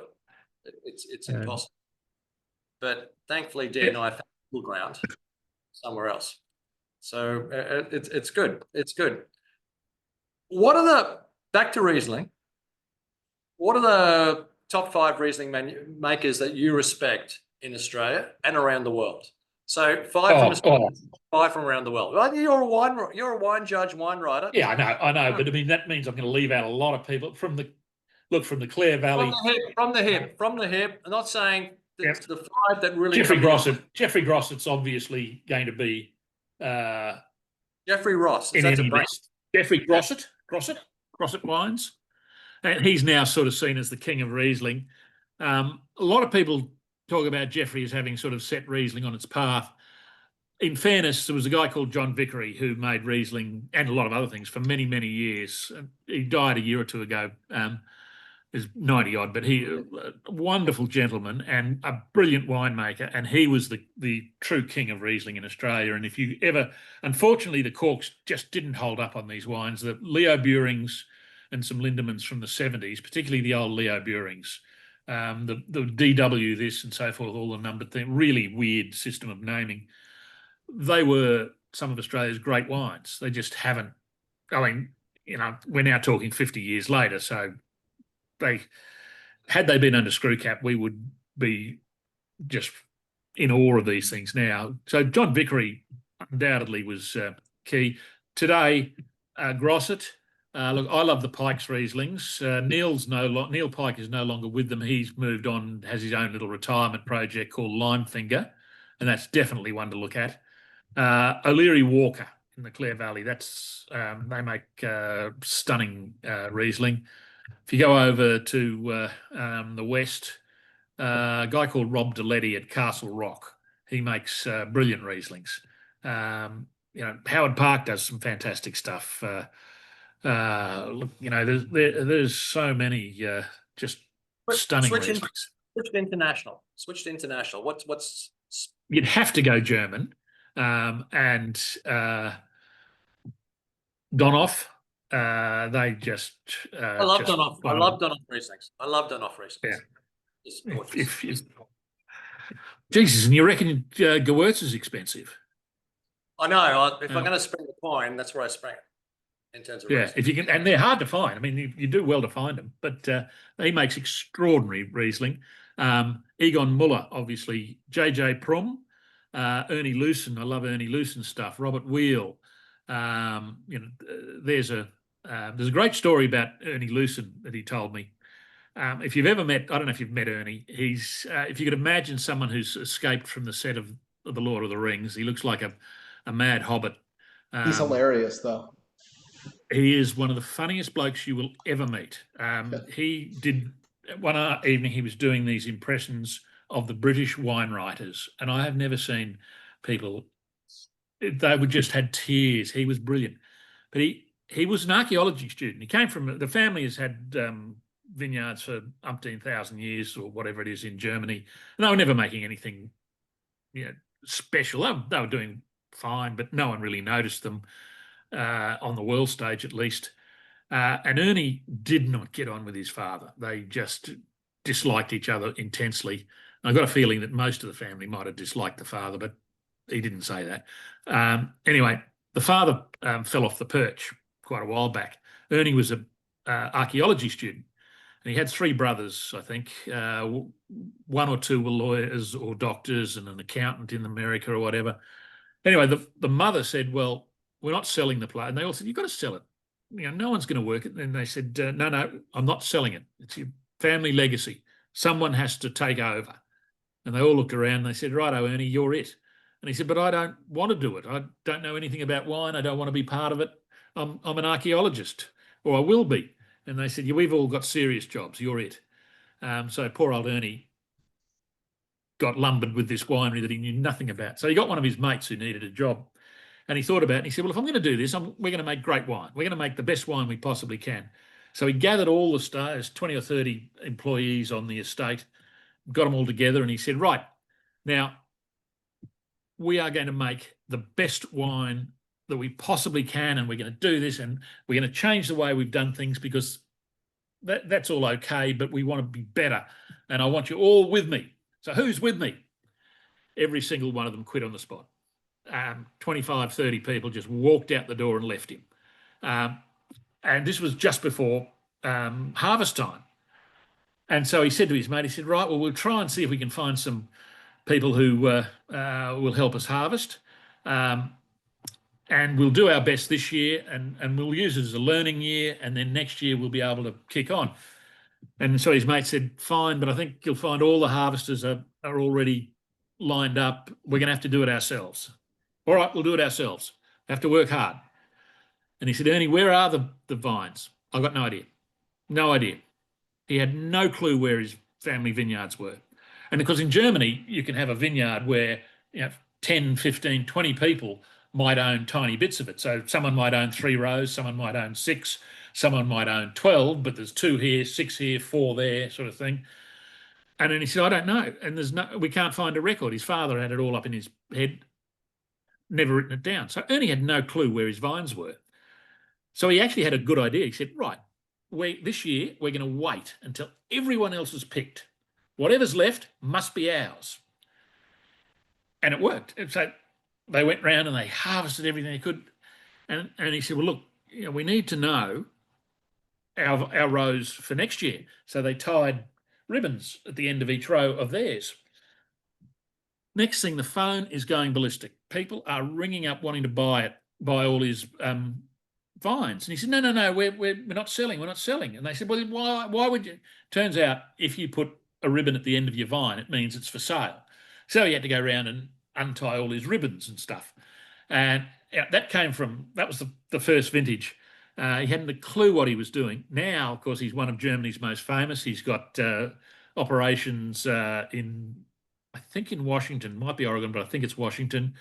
S1: it. It's impossible. But thankfully, Dan and I found middle ground somewhere else. So it's good. It's good. Back to Riesling? What are the top 5 Riesling makers that you respect in Australia and around the world? So 5 from Australia, 5 from around the world. Well, you're a wine judge, wine writer.
S4: Yeah, I know, but I mean that means I'm going to leave out a lot of people from the Clare Valley.
S1: From the hip. I'm not saying the 5 that really.
S4: Jeffrey Grossett's obviously going to be.
S1: Jeffrey Ross.
S4: Jeffrey Grossett wines, and he's now sort of seen as the king of Riesling. A lot of people talk about Jeffrey as having sort of set Riesling on its path. In fairness, there was a guy called John Vickery who made Riesling and a lot of other things for many, many years. He died a year or two ago. Is 90 odd, but he a wonderful gentleman and a brilliant winemaker, and he was the true king of Riesling in Australia. And if you ever, unfortunately, the corks just didn't hold up on these wines. The Leo Burings and some Lindemans from the 70s, particularly the old Leo Burings, the DW this and so forth, all the numbered thing, really weird system of naming. They were some of Australia's great wines. They just haven't. I mean, we're now talking 50 years later, so. Had they been under screw cap, we would be just in awe of these things now. So John Vickery undoubtedly was key. Today, Grossett. Look, I love the Pike's Rieslings. Neil Pike is no longer with them. He's moved on, has his own little retirement project called Limefinger, and that's definitely one to look at. O'Leary Walker in the Clare Valley. That's they make stunning Riesling. If you go over to the west, a guy called Rob Deletty at Castle Rock, he makes brilliant Rieslings. Howard Park does some fantastic stuff. There's so many just stunning Rieslings.
S1: Switched international. What's?
S4: You'd have to go German, and Donoff. They just.
S1: I love Donoff. I love Donoff Rieslings.
S4: Yeah.
S1: It's
S4: Jesus, and you reckon Gewurz is expensive?
S1: I know. If I'm going to spring the coin, that's where I spring it in terms of
S4: yeah.
S1: Riesling.
S4: If you can, and they're hard to find. I mean, you do well to find them, but he makes extraordinary Riesling. Egon Muller, obviously, JJ Prum, Ernie Lewson. I love Ernie Lewson's stuff. Robert Wheel. There's a great story about Ernie Lewson that he told me. If you've ever met, I don't know if you've met Ernie. He's if you could imagine someone who's escaped from the set of The Lord of the Rings. He looks like a mad hobbit.
S8: He's hilarious, though.
S4: He is one of the funniest blokes you will ever meet. He did one evening. He was doing these impressions of the British wine writers, and I have never seen people. They would just had tears. He was brilliant, but he was an archaeology student. He came from the family has had vineyards for umpteen thousand years or whatever it is in Germany, and they were never making anything, special. They were doing fine, but no one really noticed them on the world stage, at least. And Ernie did not get on with his father. They just disliked each other intensely. I got a feeling that most of the family might have disliked the father, but he didn't say that. Anyway, the father fell off the perch quite a while back. Ernie was an archaeology student, and he had three brothers, I think. One or two were lawyers or doctors and an accountant in America or whatever. Anyway, the mother said, well, we're not selling the place. And they all said, you've got to sell it. No one's going to work it. And they said, no, I'm not selling it. It's your family legacy. Someone has to take over. And they all looked around and they said, righto, Ernie, you're it. And he said, but I don't want to do it. I don't know anything about wine. I don't want to be part of it. I'm an archaeologist, or I will be. And they said, yeah, we've all got serious jobs. You're it. So poor old Ernie got lumbered with this winery that he knew nothing about. So he got one of his mates who needed a job. And he thought about it and he said, well, if I'm going to do this, we're going to make great wine. We're going to make the best wine we possibly can. So he gathered all the stars, 20 or 30 employees on the estate, got them all together, and he said, right, now we are going to make the best wine that we possibly can, and we're going to do this, and we're going to change the way we've done things, because that's all okay, but we want to be better. And I want you all with me. So who's with me? Every single one of them quit on the spot. 25, 30 people just walked out the door and left him. And this was just before harvest time. And so he said to his mate, he said, right, well, we'll try and see if we can find some people who will help us harvest. And we'll do our best this year, and we'll use it as a learning year, and then next year we'll be able to kick on. And so his mate said, fine, but I think you'll find all the harvesters are already lined up. We're going to have to do it ourselves. All right, we'll do it ourselves. We have to work hard. And he said, Ernie, where are the vines? I've got no idea. No idea. He had no clue where his family vineyards were. And because in Germany, you can have a vineyard where 10, 15, 20 people might own tiny bits of it. So someone might own 3 rows, someone might own 6, someone might own 12, but there's 2 here, 6 here, 4 there, sort of thing. And then he said, I don't know. And we can't find a record. His father had it all up in his head, never written it down. So Ernie had no clue where his vines were. So he actually had a good idea. He said, right, this year we're going to wait until everyone else is picked. Whatever's left must be ours. And it worked. So they went round and they harvested everything they could. And he said, well, look, we need to know our rows for next year. So they tied ribbons at the end of each row of theirs. Next thing, the phone is going ballistic. People are ringing up wanting to buy all his vines. And he said, no, we're not selling. We're not selling. And they said, well, why would you? Turns out if you put a ribbon at the end of your vine, it means it's for sale. So he had to go around and untie all his ribbons and stuff. And that was the first vintage. He hadn't a clue what he was doing. Now, of course, he's one of Germany's most famous. He's got operations in Washington, might be Oregon, but I think it's Washington.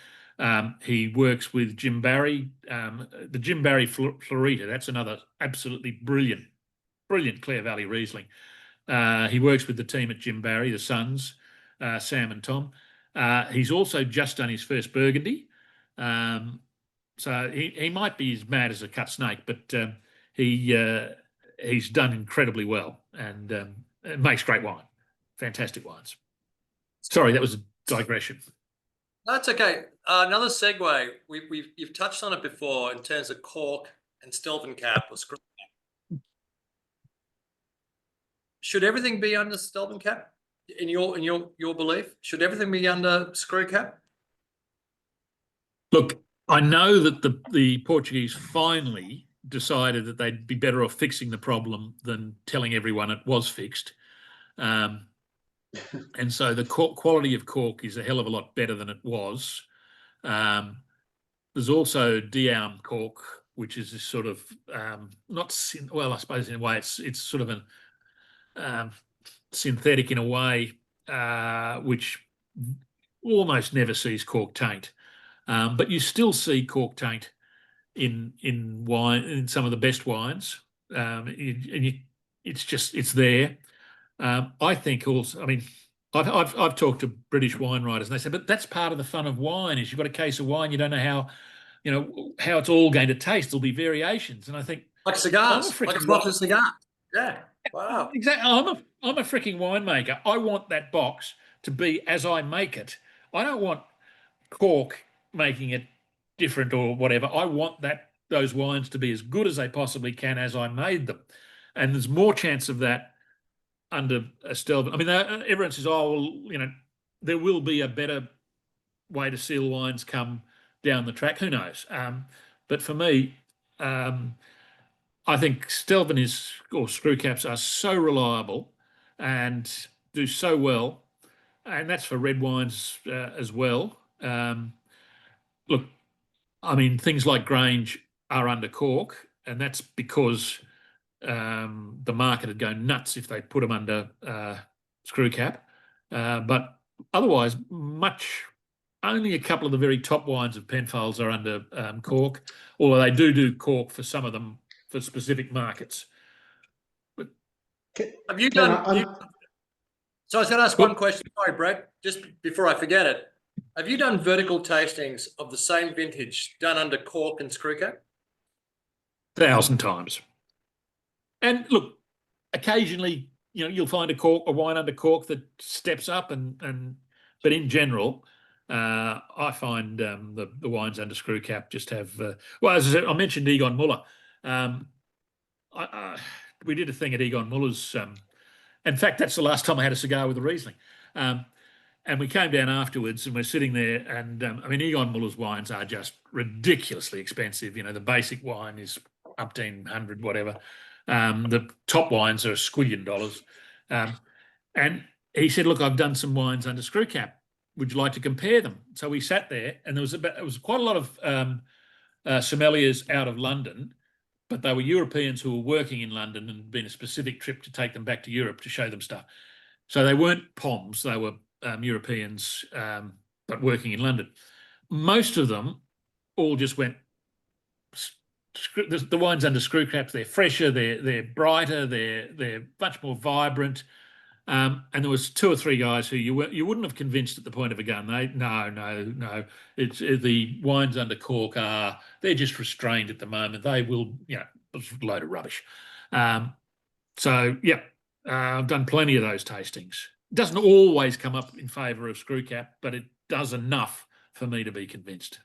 S4: He works with Jim Barry, the Jim Barry Florita. That's another absolutely brilliant Clare Valley Riesling. He works with the team at Jim Barry, the sons, Sam and Tom. He's also just done his first Burgundy. So he might be as mad as a cut snake, but he's done incredibly well, and makes great wine, fantastic wines. Sorry, that was a digression.
S1: That's okay. Another segue. You've touched on it before in terms of cork and Stelvin cap or screw cap. Should everything be under Stelvin cap? In your belief, should everything be under screw cap?
S4: Look, I know that the Portuguese finally decided that they'd be better off fixing the problem than telling everyone it was fixed. And so the quality of cork is a hell of a lot better than it was. There's also de-armed cork, which is this sort of I suppose in a way it's sort of an synthetic in a way. which almost never sees cork taint. But you still see cork taint in wine, in some of the best wines. It's there. I think also, I mean, I've talked to British wine writers and they say, but that's part of the fun of wine is you've got a case of wine, you don't know how it's all going to taste. There'll be variations. And I think
S1: Like cigars,
S4: I'm a
S1: like a
S4: freaking
S1: box of cigars. Yeah. Wow.
S4: exactly. I'm a freaking winemaker. I want that box to be as I make it. I don't want Cork making it different or whatever. I want those wines to be as good as they possibly can as I made them. And there's more chance of that under a Stelvin. I mean, everyone says, oh, well, there will be a better way to seal wines come down the track. Who knows? But for me, I think Stelvin or screw caps are so reliable and do so well. And that's for red wines as well. Look, I mean, things like Grange are under cork, and that's because the market would go nuts if they put them under screw cap. But otherwise, only a couple of the very top wines of Penfolds are under cork, although they do cork for some of them for specific markets. But
S1: have you done? So I was going to ask one question. Sorry, Brad, just before I forget it. Have you done vertical tastings of the same vintage done under cork and screw cap?
S4: 1,000 times. And look, occasionally, you'll find a wine under cork that steps up, but in general, I find the wines under screw cap just have. Well, as I said, I mentioned Egon Muller. We did a thing at Egon Muller's. In fact, that's the last time I had a cigar with a Riesling. And we came down afterwards and we're sitting there and I mean, Egon Muller's wines are just ridiculously expensive. The basic wine is $1,500, whatever. The top wines are $1 squillion. And he said, look, I've done some wines under screw cap. Would you like to compare them? So we sat there and it was quite a lot of sommeliers out of London, but they were Europeans who were working in London and had been a specific trip to take them back to Europe to show them stuff. So they weren't POMs, they were Europeans, but working in London. Most of them all just went, the wines under screw caps, they're fresher, they're brighter, they're much more vibrant. And there was 2 or 3 guys who you wouldn't have convinced at the point of a gun. No. It's the wines under cork they're just restrained at the moment. They will, it's a load of rubbish. So yeah, I've done plenty of those tastings. It doesn't always come up in favour of screw cap, but it does enough for me to be convinced.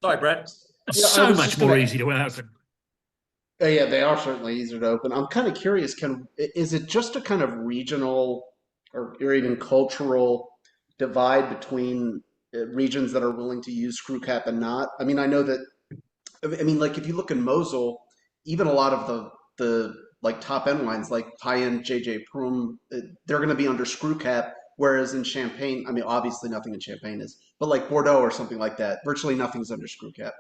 S1: Sorry, Brad.
S4: It's so much more easy to open.
S8: Yeah, they are certainly easier to open. I'm kind of curious, is it just a kind of regional or even cultural divide between regions that are willing to use screw cap and not? I mean, I know that, like if you look in Mosel, even a lot of the like top end wines, like high end JJ Prum, they're going to be under screw cap. Whereas in Champagne, I mean, obviously nothing in Champagne is, but like Bordeaux or something like that, virtually nothing's under screw cap.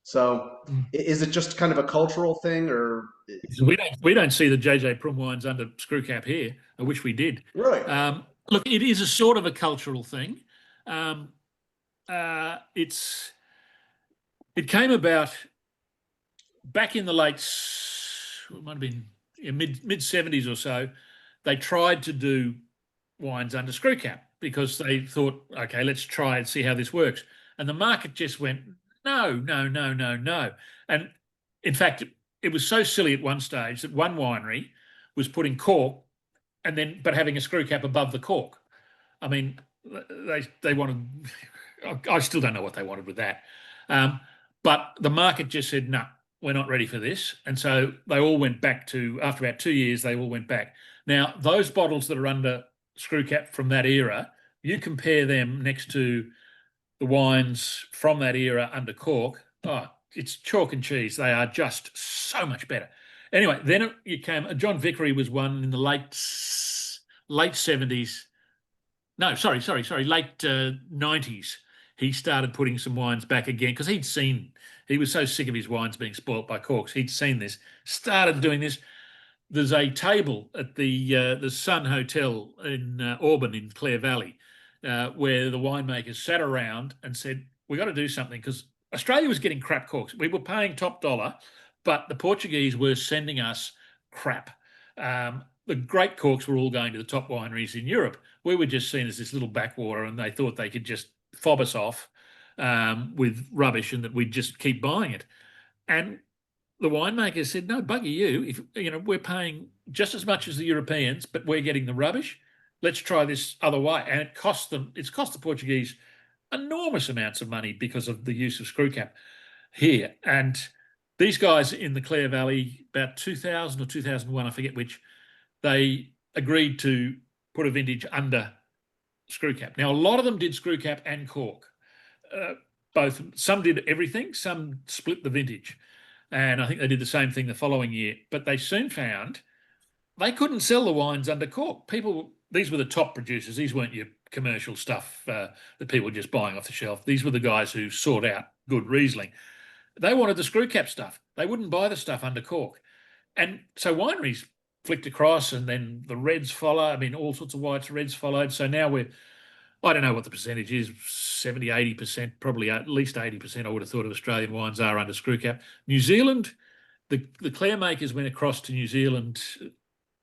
S8: So is it just kind of a cultural thing, or
S4: we don't see the JJ Prum wines under screw cap here? I wish we did.
S8: Right.
S4: Look, it is a sort of a cultural thing. It came about back in the it might have been mid 70s or so. They tried to do wines under screw cap because they thought, okay, let's try and see how this works. And the market just went, no. And in fact, it was so silly at one stage that one winery was putting cork but having a screw cap above the cork. I mean, they wanted, I still don't know what they wanted with that. But the market just said, no, we're not ready for this. And so they all went back to, after about 2 years, they all went back. Now, those bottles that are under screw cap from that era, you compare them next to the wines from that era under cork, it's chalk and cheese. They are just so much better. Anyway, then John Vickery was one in the late 70s. No, sorry, late 90s. He started putting some wines back again because he was so sick of his wines being spoilt by corks. He'd seen this, started doing this. there's a table at the Sun Hotel in Auburn in Clare Valley where the winemakers sat around and said, we got to do something because Australia was getting crap corks. We were paying top dollar, but the Portuguese were sending us crap. The great corks were all going to the top wineries in Europe. We were just seen as this little backwater, and they thought they could just fob us off with rubbish and that we'd just keep buying it. And the winemakers said, no, bugger you. If we're paying just as much as the Europeans, but we're getting the rubbish. Let's try this other way. And it's cost the Portuguese enormous amounts of money because of the use of screw cap here. And these guys in the Clare Valley, about 2000 or 2001, I forget which, they agreed to put a vintage under screw cap. Now, a lot of them did screw cap and cork. Both. Some did everything, some split the vintage. And I think they did the same thing the following year. But they soon found they couldn't sell the wines under cork. These were the top producers. These weren't your commercial stuff that people were just buying off the shelf. These were the guys who sought out good Riesling. They wanted the screw cap stuff. They wouldn't buy the stuff under cork. And so wineries flicked across, and then the reds follow. I mean, all sorts of whites, reds followed. So now I don't know what the percentage is, 70, 80%, probably at least 80%, I would have thought, of Australian wines are under screw cap. New Zealand, the Clare makers went across to New Zealand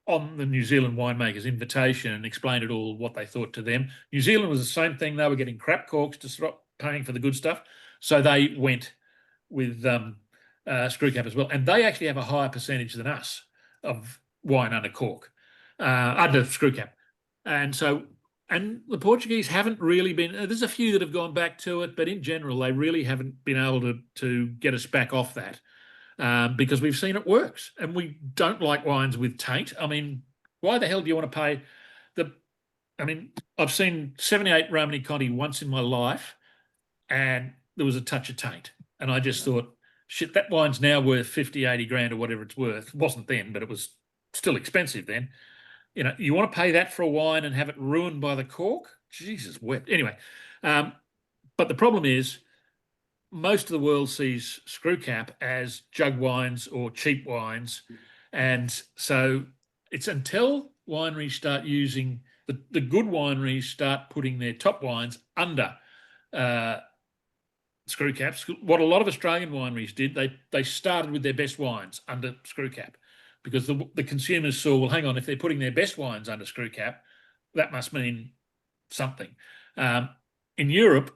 S4: on the New Zealand winemakers' invitation and explained it all, what they thought to them. New Zealand was the same thing. They were getting crap corks to stop paying for the good stuff. So they went with screw cap as well. And they actually have a higher percentage than us of wine under cork, under screw cap. And the Portuguese haven't really been, there's a few that have gone back to it, but in general, they really haven't been able to get us back off that because we've seen it works. And we don't like wines with taint. I mean, why the hell do you want to pay I've seen 78 Romani Conti once in my life, and there was a touch of taint. And I just thought, shit, that wine's now worth 50, 80 grand or whatever it's worth. It wasn't then, but it was still expensive then. You want to pay that for a wine and have it ruined by the cork? Jesus, wet. Anyway, but the problem is most of the world sees screw cap as jug wines or cheap wines. And so it's until wineries start using, the good wineries start putting their top wines under screw caps. What a lot of Australian wineries did, they started with their best wines under screw cap, because the consumers saw, well, hang on, if they're putting their best wines under screw cap, that must mean something. In Europe,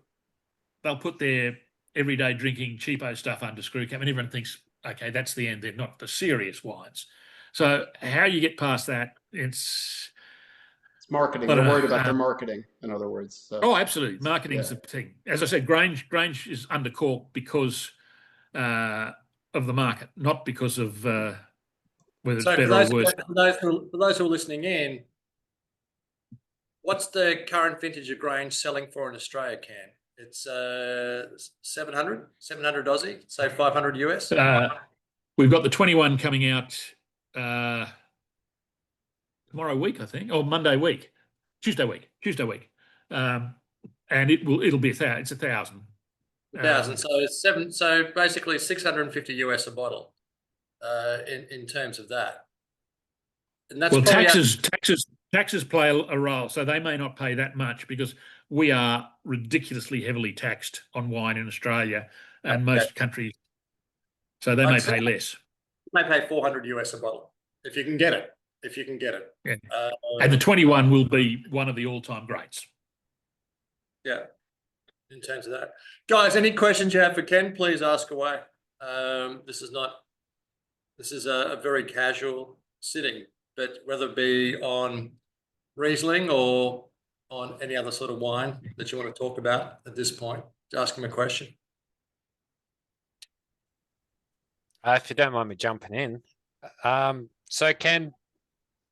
S4: they'll put their everyday drinking cheapo stuff under screw cap, and everyone thinks, okay, that's the end. They're not the serious wines. So how you get past that, it's
S8: marketing. They're worried about their marketing, in other words. So.
S4: Oh, absolutely. Marketing's the thing. As I said, Grange is under cork because of the market, not because of whether it's better or worse.
S1: For those who are listening in, what's the current vintage of Grange selling for in Australia, Cam? It's 700 Aussie, so 500 US.
S4: We've got the 21 coming out tomorrow week, I think, or Tuesday week. And it'll be it's 1,000.
S1: 1,000. So it's seven. So basically 650 US a bottle. In terms of that, and that's
S4: taxes play a role. So they may not pay that much because we are ridiculously heavily taxed on wine in Australia and most countries. So they may pay less.
S1: They pay 400 US a bottle if you can get it.
S4: Yeah. And the 21 will be one of the all-time greats.
S1: Yeah. In terms of that, guys, any questions you have for Ken, please ask away. This is a very casual sitting, but whether it be on Riesling or on any other sort of wine that you want to talk about at this point, ask him a question.
S2: If you don't mind me jumping in. So Ken,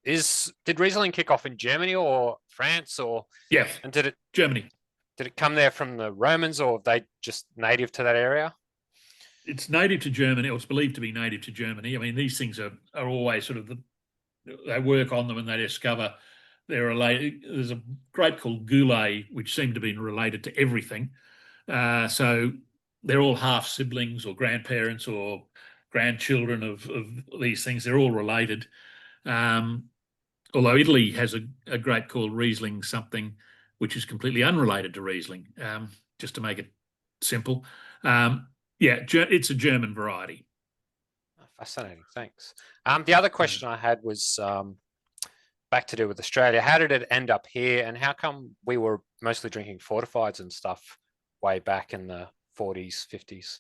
S2: did Riesling kick off in Germany or France or?
S4: Yes.
S2: And did it
S4: Germany?
S2: Did it come there from the Romans, or are they just native to that area?
S4: It's native to Germany, or it's believed to be native to Germany. I mean, these things are always sort of they work on them and they discover they're related. There's a grape called Goulet, which seemed to be related to everything. So they're all half siblings or grandparents or grandchildren of these things. They're all related. Although Italy has a grape called Riesling something, which is completely unrelated to Riesling, just to make it simple. It's a German variety.
S2: Fascinating, thanks. The other question I had was back to do with Australia. How did it end up here, and how come we were mostly drinking fortifieds and stuff way back in the 40s, 50s?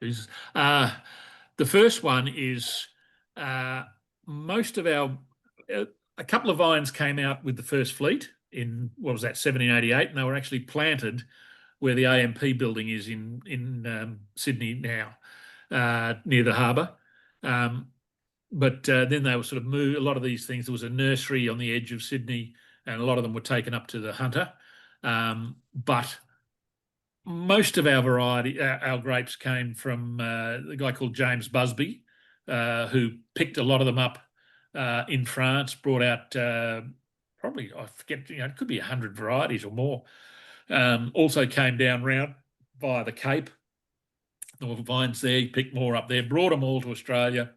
S4: Jesus. The first one is most of our a couple of vines came out with the first fleet in, what was that, 1788, and they were actually planted where the AMP building is in Sydney now, near the harbour. But then they were sort of moved, a lot of these things, there was a nursery on the edge of Sydney, and a lot of them were taken up to the Hunter. But most of our variety, our grapes came from a guy called James Busby, who picked a lot of them up in France, brought out probably, I forget, it could be 100 varieties or more. Also came down round via the Cape. There were vines there, he picked more up there, brought them all to Australia,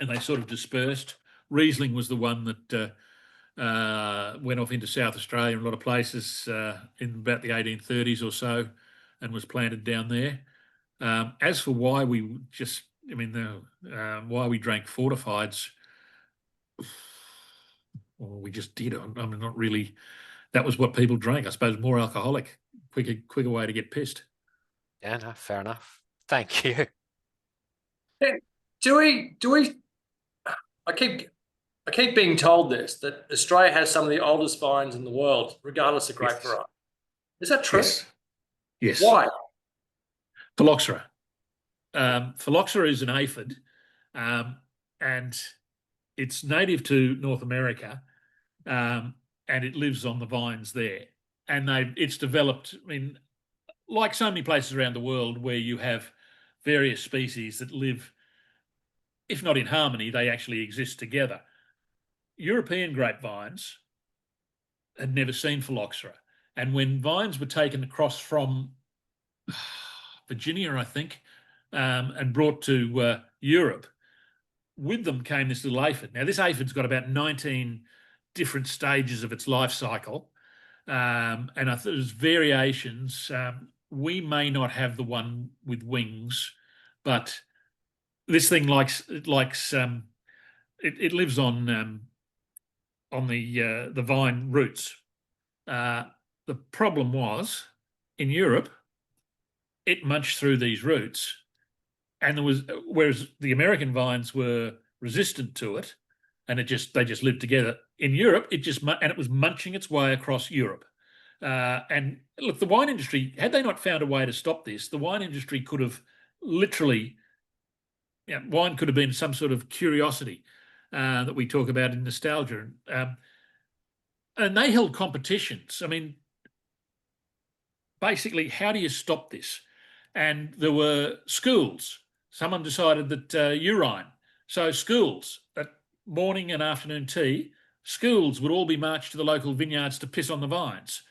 S4: and they sort of dispersed. Riesling was the one that went off into South Australia and a lot of places in about the 1830s or so, and was planted down there. As for why we just, why we drank fortifieds, well, we just did. Not really. That was what people drank. I suppose more alcoholic, quicker way to get pissed.
S2: Yeah, no, fair enough. Thank you.
S1: Do we? I keep being told this, that Australia has some of the oldest vines in the world, regardless of grape variety. Is that true?
S4: Yes.
S1: Why?
S4: Phylloxera. Phylloxera is an aphid, and it's native to North America, and it lives on the vines there. And it's developed, like so many places around the world where you have various species that live, if not in harmony, they actually exist together. European grapevines had never seen phylloxera. And when vines were taken across from Virginia, I think, and brought to Europe, with them came this little aphid. Now, this aphid's got about 19 different stages of its life cycle. And I thought there's variations. We may not have the one with wings, but this thing it lives on the vine roots. The problem was, in Europe, it munched through these roots, and whereas the American vines were resistant to it, and they just lived together. In Europe, it was munching its way across Europe. And look, the wine industry, had they not found a way to stop this, the wine industry could have literally, wine could have been some sort of curiosity that we talk about in nostalgia. And they held competitions. Basically, how do you stop this? And there were schools. Someone decided that urine. So schools, at morning and afternoon tea, schools would all be marched to the local vineyards to piss on the vines.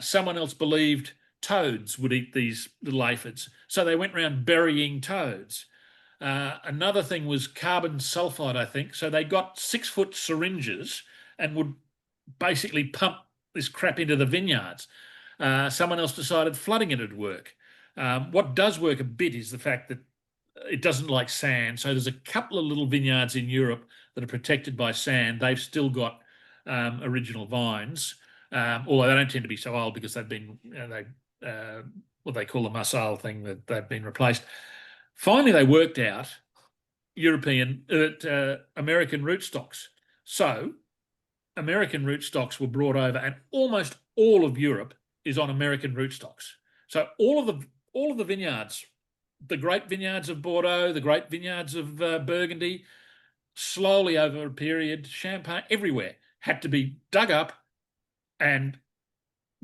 S4: Someone else believed toads would eat these little aphids. So they went around burying toads. Another thing was carbon sulfide, I think. So they got 6-foot syringes and would basically pump this crap into the vineyards. Someone else decided flooding it would work. What does work a bit is the fact that it doesn't like sand. So there's a couple of little vineyards in Europe that are protected by sand. They've still got original vines, although they don't tend to be so old because they've been, what they call the muscle thing, that they've been replaced. Finally, they worked out American rootstocks. So American rootstocks were brought over, and almost all of Europe is on American rootstocks. So all of the vineyards, the grape vineyards of Bordeaux, the grape vineyards of Burgundy, slowly over a period, Champagne, everywhere, had to be dug up and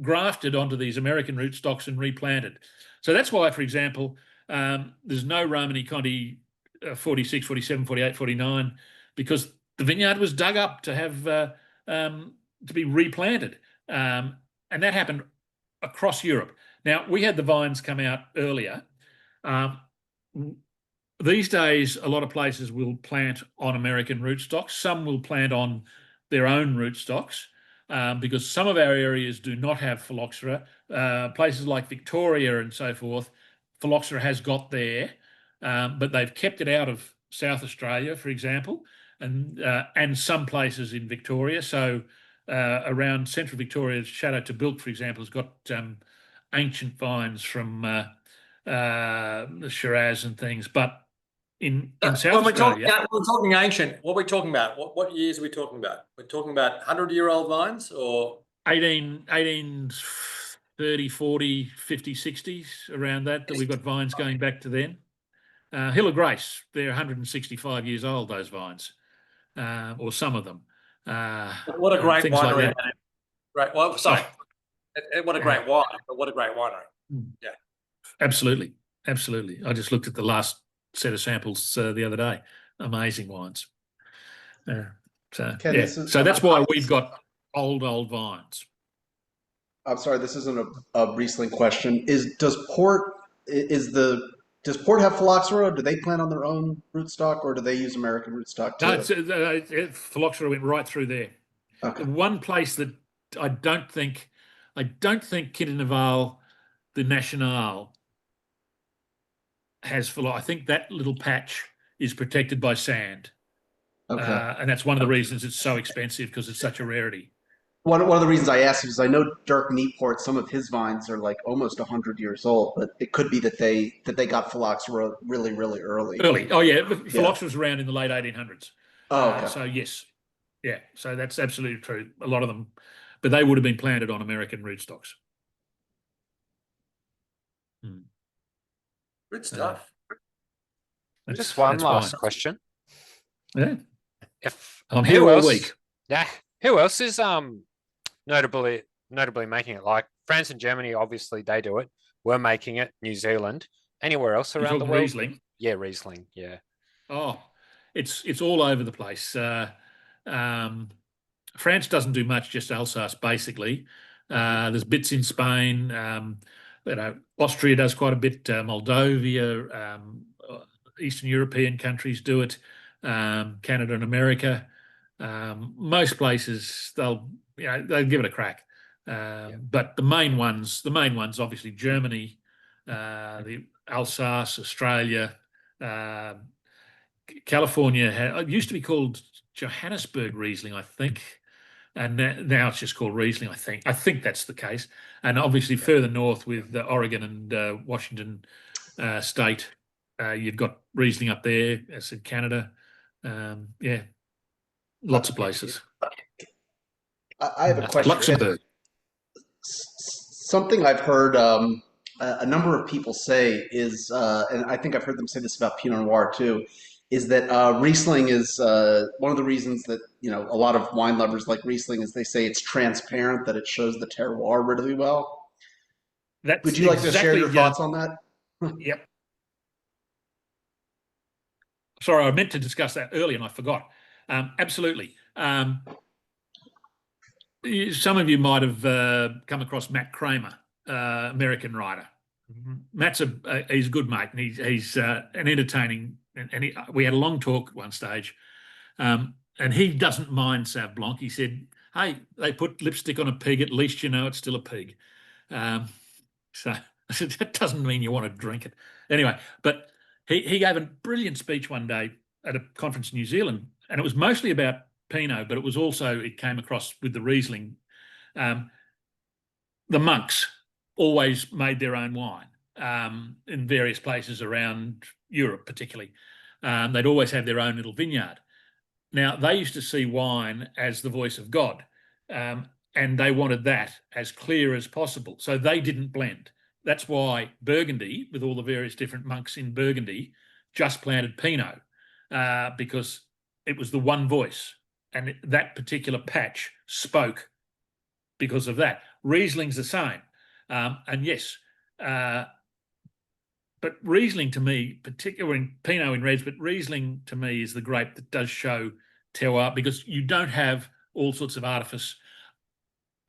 S4: grafted onto these American rootstocks and replanted. So that's why, for example, there's no Romani Conti 46, 47, 48, 49, because the vineyard was dug up to have to be replanted. And that happened across Europe. Now, we had the vines come out earlier. these days, a lot of places will plant on American rootstocks. Some will plant on their own rootstocks because some of our areas do not have Phylloxera. Places like Victoria and so forth, Phylloxera has got there, but they've kept it out of South Australia, for example, and some places in Victoria. So around central Victoria, Chateau Bilk, for example, has got ancient vines from the Shiraz and things, but in South Australia,
S1: we're talking ancient, what are we talking about? What years are we talking about? We're talking about 100-year-old vines or
S4: 1830, 40, 50, 60s, around that we've got vines going back to then. Hill of Grace, they're 165 years old, those vines, or some of them.
S1: what a great
S4: things like
S1: winery.
S4: that.
S1: Right. Well, sorry. What a great wine, but what a great winery. Yeah.
S4: Absolutely. Absolutely. I just looked at the last set of samples the other day. Amazing wines. So that's why we've got old vines.
S8: I'm sorry, this isn't a Riesling question. Does Port have Phylloxera? Do they plant on their own rootstock, or do they use American rootstock too?
S4: No, Phylloxera went right through there.
S8: Okay.
S4: The one place that I don't think Kinternaval, the National, has Phylloxera. I think that little patch is protected by sand.
S8: Okay.
S4: And that's one of the reasons it's so expensive, because it's such a rarity.
S8: One of the reasons I asked is I know Dirk Newport, some of his vines are like almost 100 years old, but it could be that they got Phylloxera really, really early.
S4: Oh yeah, Phylloxera was around in the late 1800s.
S8: Oh, okay.
S4: So yes, yeah. So that's absolutely true. A lot of them, but they would have been planted on American rootstocks.
S1: Good stuff.
S2: Just one last question.
S4: Yeah.
S2: If
S4: I'm here all week.
S2: Yeah. Who else is notably making it? Like France and Germany, obviously they do it. We're making it. New Zealand. Anywhere else around the world?
S4: Riesling?
S2: Yeah, Riesling. Yeah.
S4: Oh, it's all over the place. France doesn't do much, just Alsace basically. There's bits in Spain. Austria does quite a bit. Moldova, Eastern European countries do it. Canada and America. Most places they'll give it a crack. But the main ones, obviously Germany, the Alsace, Australia, California. It used to be called Johannesburg Riesling, I think, and now it's just called Riesling. I think that's the case. And obviously further north with Oregon and Washington State, you've got Riesling up there. As I said, Canada. Lots of places.
S8: I have a question.
S4: Luxembourg.
S8: Something I've heard a number of people say is, and I think I've heard them say this about Pinot Noir too, is that Riesling is one of the reasons that a lot of wine lovers like Riesling is they say it's transparent, that it shows the terroir really well. Would you like to share your thoughts on that?
S4: Yep. Sorry, I meant to discuss that earlier and I forgot. Absolutely. Some of you might have come across Matt Kramer, American writer. Matt's he's a good mate, and he's an entertaining. And we had a long talk at one stage, and he doesn't mind Sauv Blanc. He said, "Hey, they put lipstick on a pig. At least you know it's still a pig." So I said, that doesn't mean you want to drink it anyway. But he gave a brilliant speech one day at a conference in New Zealand, and it was mostly about Pinot, but it came across with the Riesling. The monks always made their own wine in various places around Europe, particularly. They'd always have their own little vineyard. Now, they used to see wine as the voice of God, and they wanted that as clear as possible. So they didn't blend. That's why Burgundy, with all the various different monks in Burgundy, just planted Pinot because it was the one voice. And that particular patch spoke because of that. Riesling's the same. And yes, but Riesling to me, particularly in Pinot in reds, but Riesling to me is the grape that does show terroir, because you don't have all sorts of artifice.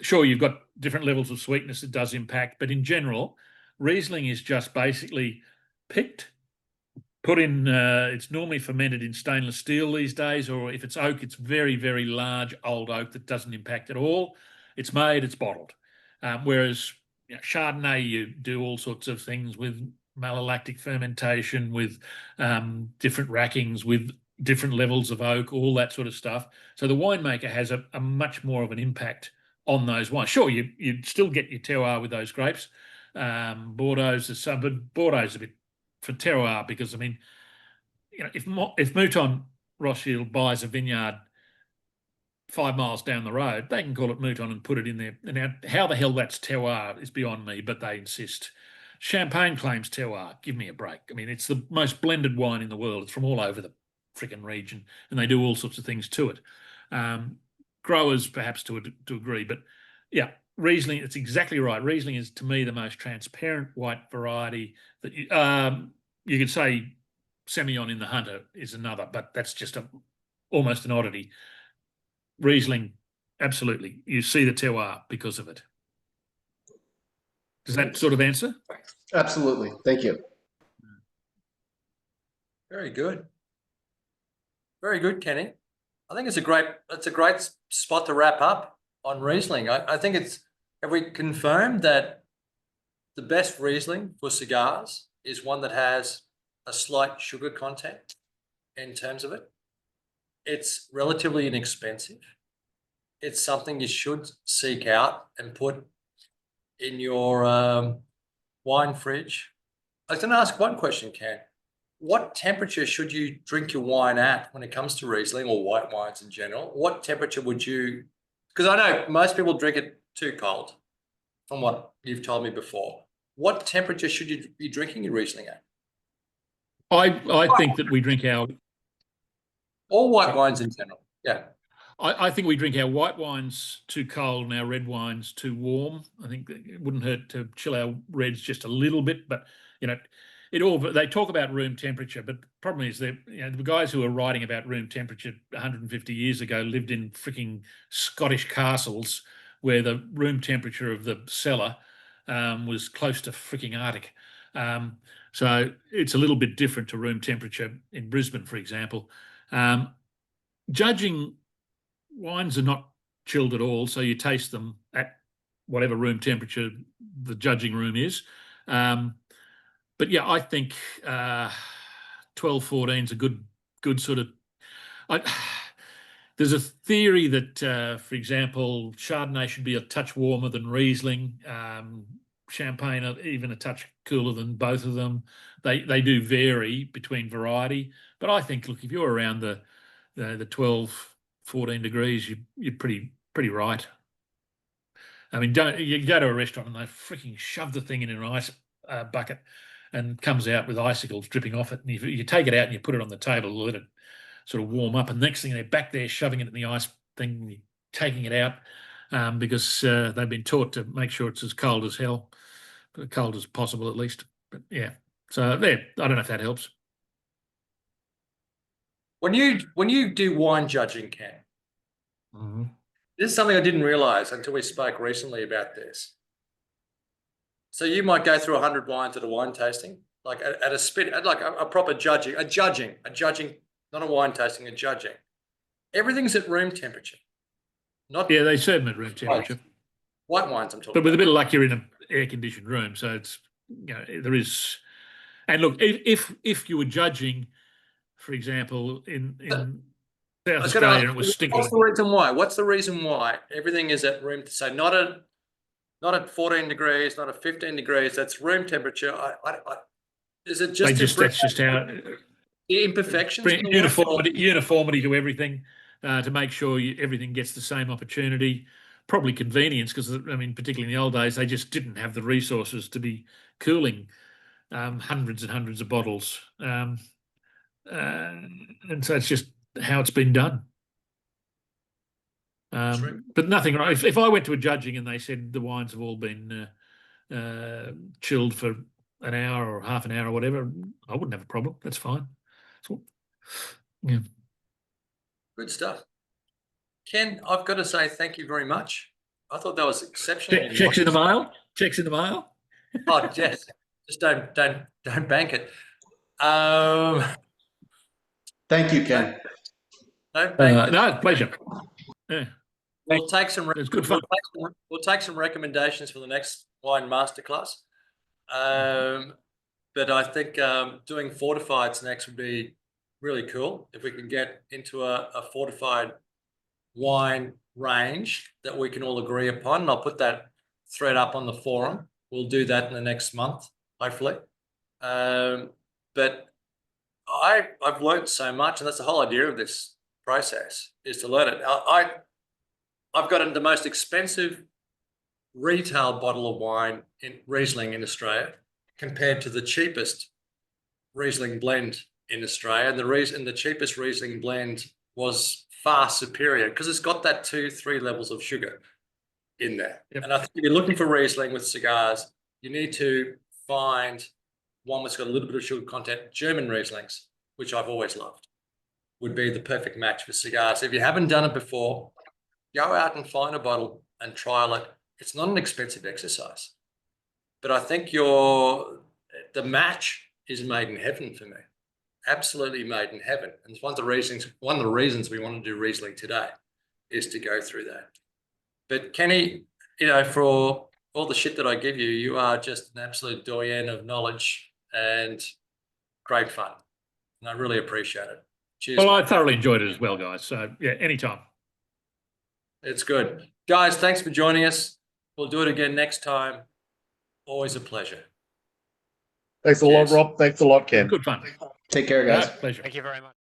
S4: Sure, you've got different levels of sweetness that does impact, but in general, Riesling is just basically picked, put in, it's normally fermented in stainless steel these days, or if it's oak, it's very, very large old oak that doesn't impact at all. It's made, it's bottled. Whereas Chardonnay, you do all sorts of things with malolactic fermentation, with different rackings, with different levels of oak, all that sort of stuff. So the winemaker has a much more of an impact on those wines. Sure, you still get your terroir with those grapes. Bordeaux's is some, but Bordeaux's a bit for terroir because, I mean, if Mouton Rothschild buys a vineyard 5 miles down the road, they can call it Mouton and put it in there. Now, how the hell that's terroir is beyond me, but they insist. Champagne claims terroir. Give me a break. I mean, it's the most blended wine in the world. It's from all over the freaking region, and they do all sorts of things to it. Growers, perhaps, to agree, but yeah, Riesling, it's exactly right. Riesling is, to me, the most transparent white variety that you could say Semillon in the Hunter is another, but that's just almost an oddity. Riesling, absolutely. You see the terroir because of it. Does that sort of answer?
S8: Absolutely. Thank you.
S1: Very good. Very good, Kenny. I think it's a great spot to wrap up on Riesling. I think have we confirmed that the best Riesling for cigars is one that has a slight sugar content in terms of it. It's relatively inexpensive. It's something you should seek out and put in your wine fridge. I was going to ask one question, Ken. What temperature should you drink your wine at when it comes to Riesling or white wines in general? What temperature would you, because I know most people drink it too cold from what you've told me before. What temperature should you be drinking your Riesling at?
S4: I think that we drink our...
S1: All white wines in general, yeah.
S4: I think we drink our white wines too cold and our red wines too warm. I think it wouldn't hurt to chill our reds just a little bit, but they talk about room temperature, but the problem is that the guys who are writing about room temperature 150 years ago lived in freaking Scottish castles where the room temperature of the cellar was close to freaking Arctic. So it's a little bit different to room temperature in Brisbane, for example. Judging wines are not chilled at all, so you taste them at whatever room temperature the judging room is. But yeah, I think 12, 14 is a good sort of... there's a theory that, for example, Chardonnay should be a touch warmer than Riesling. Champagne even a touch cooler than both of them. They do vary between variety, but I think, look, if you're around the 12, 14 degrees, you're pretty right. I mean, you go to a restaurant and they freaking shove the thing in an ice bucket and comes out with icicles dripping off it, and you take it out and you put it on the table, let it sort of warm up, and next thing they're back there shoving it in the ice thing, and you're taking it out because they've been taught to make sure it's as cold as hell, as cold as possible at least. But yeah, so there. I don't know if that helps.
S1: When you do wine judging, Ken, this is something I didn't realize until we spoke recently about this. So you might go through 100 wines at a wine tasting, like at a spit, like a proper judging, not a wine tasting, a judging. Everything's at room temperature.
S4: Yeah, they serve them at room temperature.
S1: White wines, I'm talking.
S4: But with a bit of luck, you're in an air-conditioned room, so it's there is. And look, if you were judging, for example, in South Australia, and it was stinking.
S1: What's the reason why? What's the reason why everything is at room? So not at 14 degrees, not at 15 degrees. That's room temperature. Is it just
S4: that's just how
S1: the imperfections?
S4: Bring uniformity to everything to make sure everything gets the same opportunity. Probably convenience, because I mean, particularly in the old days, they just didn't have the resources to be cooling hundreds and hundreds of bottles, and so it's just how it's been done. But nothing. If I went to a judging and they said the wines have all been chilled for an hour or half an hour or whatever, I wouldn't have a problem. That's fine. Yeah.
S1: Good stuff. Ken, I've got to say thank you very much. I thought that was exceptional.
S4: Checks in the mail. Checks in the mail.
S1: Oh, yes. Just don't bank it.
S8: Thank you, Ken.
S1: no, thank you.
S4: No, pleasure. Yeah,
S1: We'll take some.
S4: it's good fun.
S1: We'll take some recommendations for the next wine masterclass. But I think doing fortifieds next would be really cool if we can get into a fortified wine range that we can all agree upon. And I'll put that thread up on the forum. We'll do that in the next month, hopefully. But I've learned so much, and that's the whole idea of this process, is to learn it. I've got the most expensive retail bottle of wine in Riesling in Australia compared to the cheapest Riesling blend in Australia. And the cheapest Riesling blend was far superior because it's got that 2-3 levels of sugar in there.
S4: Yep.
S1: And I think if you're looking for Riesling with cigars, you need to find one that's got a little bit of sugar content. German Rieslings, which I've always loved, would be the perfect match for cigars. If you haven't done it before, go out and find a bottle and trial it. It's not an expensive exercise, but I think the match is made in heaven for me. Absolutely made in heaven. And it's one of the reasons we want to do Riesling today is to go through that. But Kenny, for all the shit that I give you, you are just an absolute doyen of knowledge and great fun. And I really appreciate it. Cheers.
S4: Well,
S1: mate.
S4: I thoroughly enjoyed it as well, guys. So yeah, anytime.
S1: It's good. Guys, thanks for joining us. We'll do it again next time. Always a pleasure.
S3: Thanks a lot,
S1: Cheers.
S3: Rob. Thanks a lot, Ken.
S4: Good fun.
S8: Take care, guys.
S4: No, pleasure.
S2: Thank you very much.